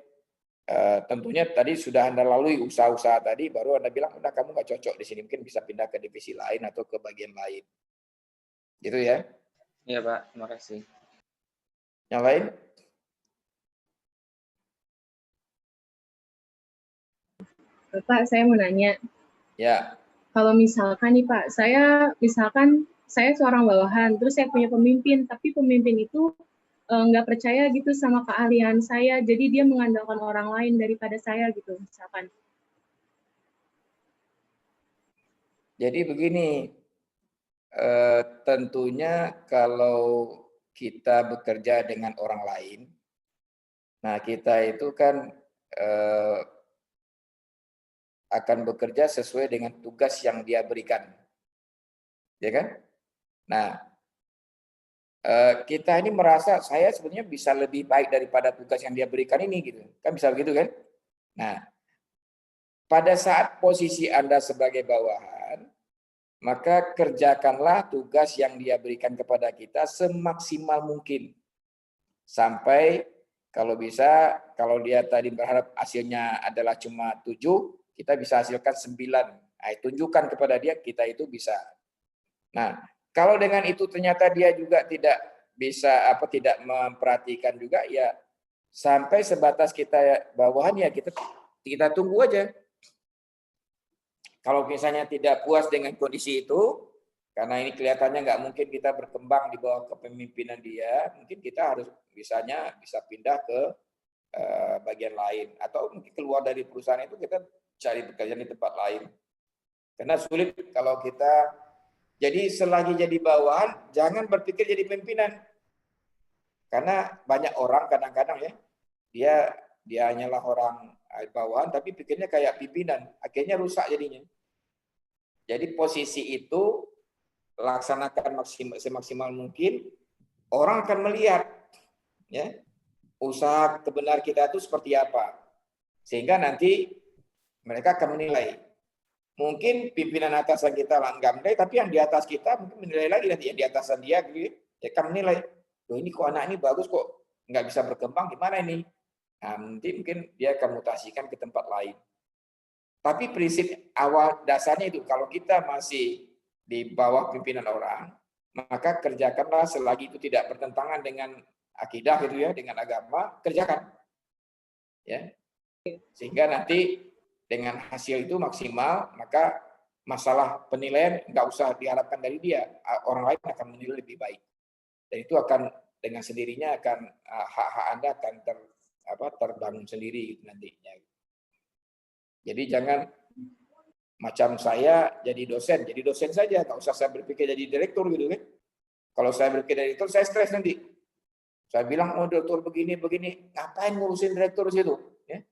S1: tentunya tadi sudah Anda lalui usaha-usaha tadi, baru Anda bilang udah kamu nggak cocok di sini, mungkin bisa pindah ke divisi lain atau ke bagian lain. Gitu ya.
S5: Iya, Pak. Terima kasih.
S1: Yang lain?
S2: Pak, saya mau nanya.
S1: Ya.
S2: Kalau misalkan nih Pak, saya seorang bawahan, terus saya punya pemimpin, tapi pemimpin itu nggak percaya gitu sama keahlian saya, jadi dia mengandalkan orang lain daripada saya gitu, misalkan.
S1: Jadi begini, tentunya kalau kita bekerja dengan orang lain, nah kita itu kan akan bekerja sesuai dengan tugas yang dia berikan, ya kan? Nah, kita ini merasa saya sebenarnya bisa lebih baik daripada tugas yang dia berikan ini, gitu, kan bisa begitu kan? Nah, pada saat posisi Anda sebagai bawahan, maka kerjakanlah tugas yang dia berikan kepada kita semaksimal mungkin. Sampai kalau bisa, kalau dia tadi berharap hasilnya adalah cuma 7, kita bisa hasilkan 9. Nah, tunjukkan kepada dia kita itu bisa. Nah, kalau dengan itu ternyata dia juga tidak bisa tidak memperhatikan juga, ya sampai sebatas kita bawahan ya kita tunggu aja. Kalau misalnya tidak puas dengan kondisi itu, karena ini kelihatannya nggak mungkin kita berkembang di bawah kepemimpinan dia, mungkin kita harus bisa pindah ke bagian lain, atau mungkin keluar dari perusahaan itu kita cari pekerjaan di tempat lain. Karena sulit kalau kita, jadi selagi jadi bawahan, jangan berpikir jadi pimpinan. Karena banyak orang kadang-kadang ya, dia hanyalah orang bawahan, tapi pikirnya kayak pimpinan, akhirnya rusak jadinya. Jadi posisi itu laksanakan semaksimal mungkin, orang akan melihat ya usaha kebenar kita itu seperti apa, sehingga nanti mereka akan menilai. Mungkin pimpinan atasan kita nggak menilai, tapi yang di atas kita mungkin menilai lagi, nanti yang di atasan dia gitu, ya akan menilai, loh ini kok anak ini bagus kok nggak bisa berkembang, gimana ini? Nah, nanti mungkin dia akan mutasikan ke tempat lain. Tapi prinsip awal dasarnya itu, kalau kita masih di bawah pimpinan orang, maka kerjakanlah selagi itu tidak bertentangan dengan akidah gitu ya, dengan agama, kerjakan. Ya. Sehingga nanti dengan hasil itu maksimal, maka masalah penilaian nggak usah diharapkan dari dia, orang lain akan menilai lebih baik. Dan itu akan dengan sendirinya akan hak-hak Anda akan terbangun sendiri nantinya. Jadi jangan macam saya jadi dosen saja, nggak usah saya berpikir jadi direktur gitu kan. Kalau saya berpikir direktur, saya stres nanti. Saya bilang, oh direktur begini, ngapain ngurusin direktur situ? Ya.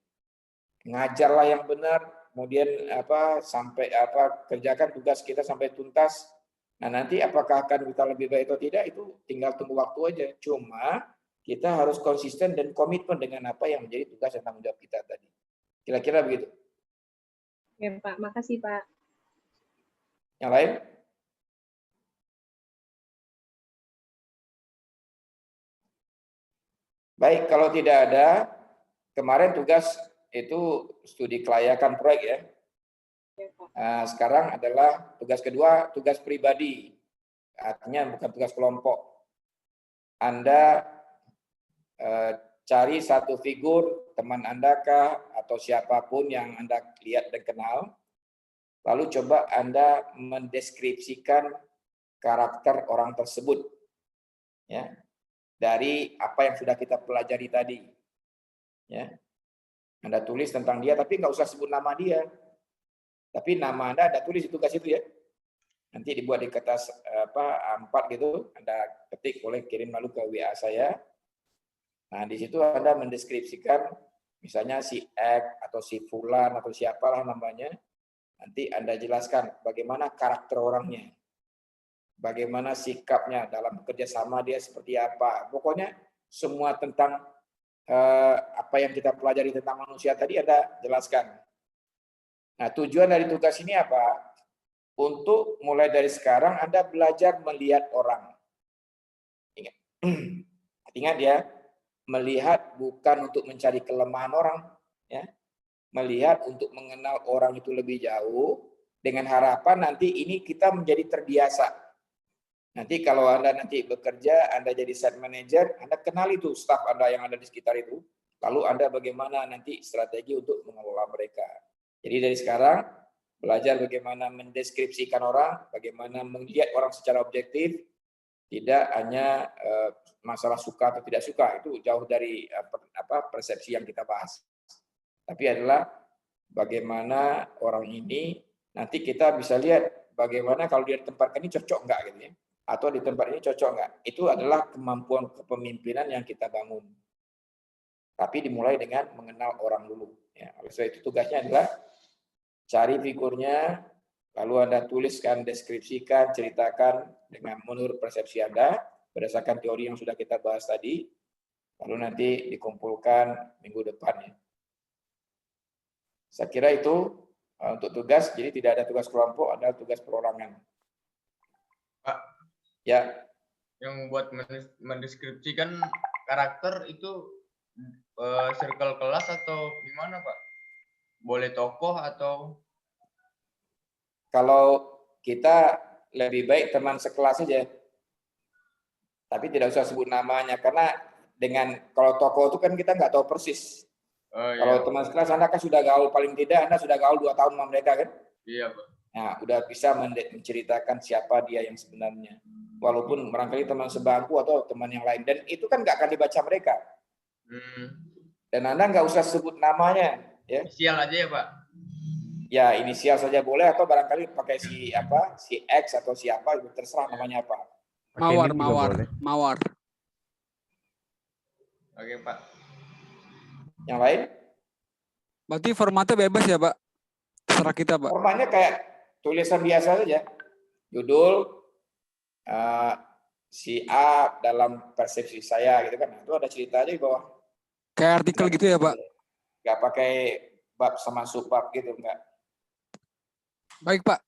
S1: Ngajarlah yang benar, kemudian kerjakan tugas kita sampai tuntas. Nah nanti apakah akan kita lebih baik atau tidak, itu tinggal tunggu waktu aja. Cuma kita harus konsisten dan komitmen dengan apa yang menjadi tugas dan tanggung jawab kita tadi. Kira-kira begitu.
S2: Ya Pak, makasih Pak.
S1: Yang lain? Baik, kalau tidak ada, kemarin tugas itu studi kelayakan proyek ya. Nah, sekarang adalah tugas kedua, tugas pribadi. Artinya bukan tugas kelompok. Anda cari satu figur, teman Anda kah, atau siapapun yang Anda lihat dan kenal. Lalu coba Anda mendeskripsikan karakter orang tersebut. Ya. Dari apa yang sudah kita pelajari tadi. Ya. Anda tulis tentang dia, tapi nggak usah sebut nama dia. Tapi nama Anda tulis di tugas itu ya. Nanti dibuat di kertas A4 gitu, Anda ketik, boleh kirim lalu ke WA saya. Nah, di situ Anda mendeskripsikan misalnya si X atau si Fulan atau siapalah namanya. Nanti Anda jelaskan bagaimana karakter orangnya. Bagaimana sikapnya dalam bekerja sama dia seperti apa. Pokoknya semua tentang apa yang kita pelajari tentang manusia tadi Anda jelaskan. Nah, tujuan dari tugas ini apa? Untuk mulai dari sekarang Anda belajar melihat orang. Ingat ya, melihat bukan untuk mencari kelemahan orang, ya. Melihat untuk mengenal orang itu lebih jauh dengan harapan nanti ini kita menjadi terbiasa. Nanti kalau Anda nanti bekerja, Anda jadi site manager, Anda kenal itu staf Anda yang ada di sekitar itu. Lalu Anda bagaimana nanti strategi untuk mengelola mereka. Jadi dari sekarang belajar bagaimana mendeskripsikan orang, bagaimana melihat orang secara objektif, tidak hanya masalah suka atau tidak suka, itu jauh dari persepsi yang kita bahas. Tapi adalah bagaimana orang ini nanti kita bisa lihat bagaimana kalau dia ditempatkan ini cocok enggak gitu ya. Atau di tempat ini cocok enggak. Itu adalah kemampuan kepemimpinan yang kita bangun. Tapi dimulai dengan mengenal orang dulu. Ya, oleh sebab itu tugasnya adalah cari figurnya, lalu Anda tuliskan, deskripsikan, ceritakan dengan menurut persepsi Anda, berdasarkan teori yang sudah kita bahas tadi, lalu nanti dikumpulkan minggu depan. Saya kira itu untuk tugas, jadi tidak ada tugas kelompok, ada tugas perorangan.
S6: Pak,
S1: ya.
S6: Yang buat mendeskripsikan karakter itu circle kelas atau gimana Pak? Boleh tokoh atau?
S1: Kalau kita lebih baik teman sekelas saja, tapi tidak usah sebut namanya karena kalau tokoh itu kan kita nggak tahu persis. Kalau teman sekelas Anda kan sudah gaul, paling tidak Anda sudah gaul 2 tahun sama mereka kan?
S6: Iya Pak.
S1: Nah, udah bisa menceritakan siapa dia yang sebenarnya. Walaupun barangkali teman sebangku atau teman yang lain, dan itu kan nggak akan dibaca mereka. Dan Anda nggak usah sebut namanya, ya.
S6: Inisial aja ya Pak.
S1: Ya, inisial saja boleh atau barangkali pakai si X atau siapa, terserah namanya apa.
S3: Mawar.
S6: Oke Pak.
S1: Yang lain?
S3: Berarti formatnya bebas ya Pak? Terserah kita Pak.
S1: Formatnya kayak tulisan biasa saja. Judul, si A dalam persepsi saya gitu kan. Nah, itu ada cerita aja di bawah.
S3: Kayak artikel gitu ya, Pak?
S1: Nggak pakai bab sama subbab gitu, enggak.
S3: Baik, Pak.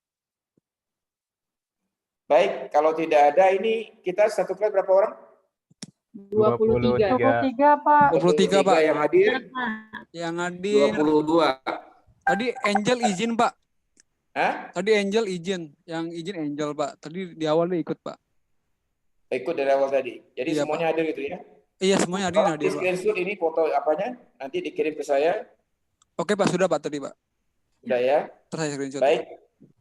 S1: Baik, kalau tidak ada ini kita satu kelas berapa orang?
S2: 23.
S7: 23, Pak.
S3: 23, Pak.
S1: Yang hadir
S3: Yang hadir.
S1: 22.
S3: Tadi Angel izin, Pak.
S1: Hah?
S3: Tadi Angel izin. Yang izin Angel, Pak. Tadi di awal dia ikut, Pak.
S1: Ikut dari awal tadi. Jadi
S3: Iya,
S1: semuanya hadir gitu ya.
S3: Iya, semuanya hadir,
S1: Tolong di
S3: hadir, Pak.
S1: screenshot ini foto apanya, nanti dikirim ke saya.
S3: Oke, Pak. Sudah, Pak, tadi, Pak.
S1: Udah ya.
S3: Terus saya screenshot.
S1: Baik.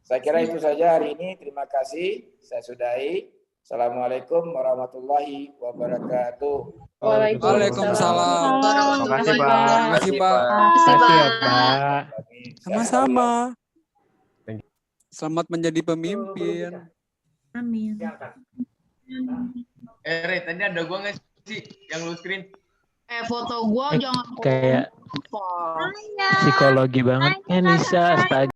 S1: Saya kira itu saja hari ini. Terima kasih. Saya sudahi. Assalamualaikum warahmatullahi wabarakatuh.
S3: Waalaikumsalam.
S7: Terima kasih, Pak.
S3: Terima kasih, Pak.
S7: Terima kasih ya, Pak.
S3: Sama-sama. Selamat menjadi pemimpin.
S8: Amin.
S6: Re, tadi ada gua nggak sih yang lu screen?
S8: Foto gua jangan
S7: Kayak
S8: lupa.
S7: psikologi banget. Nisa, astaga.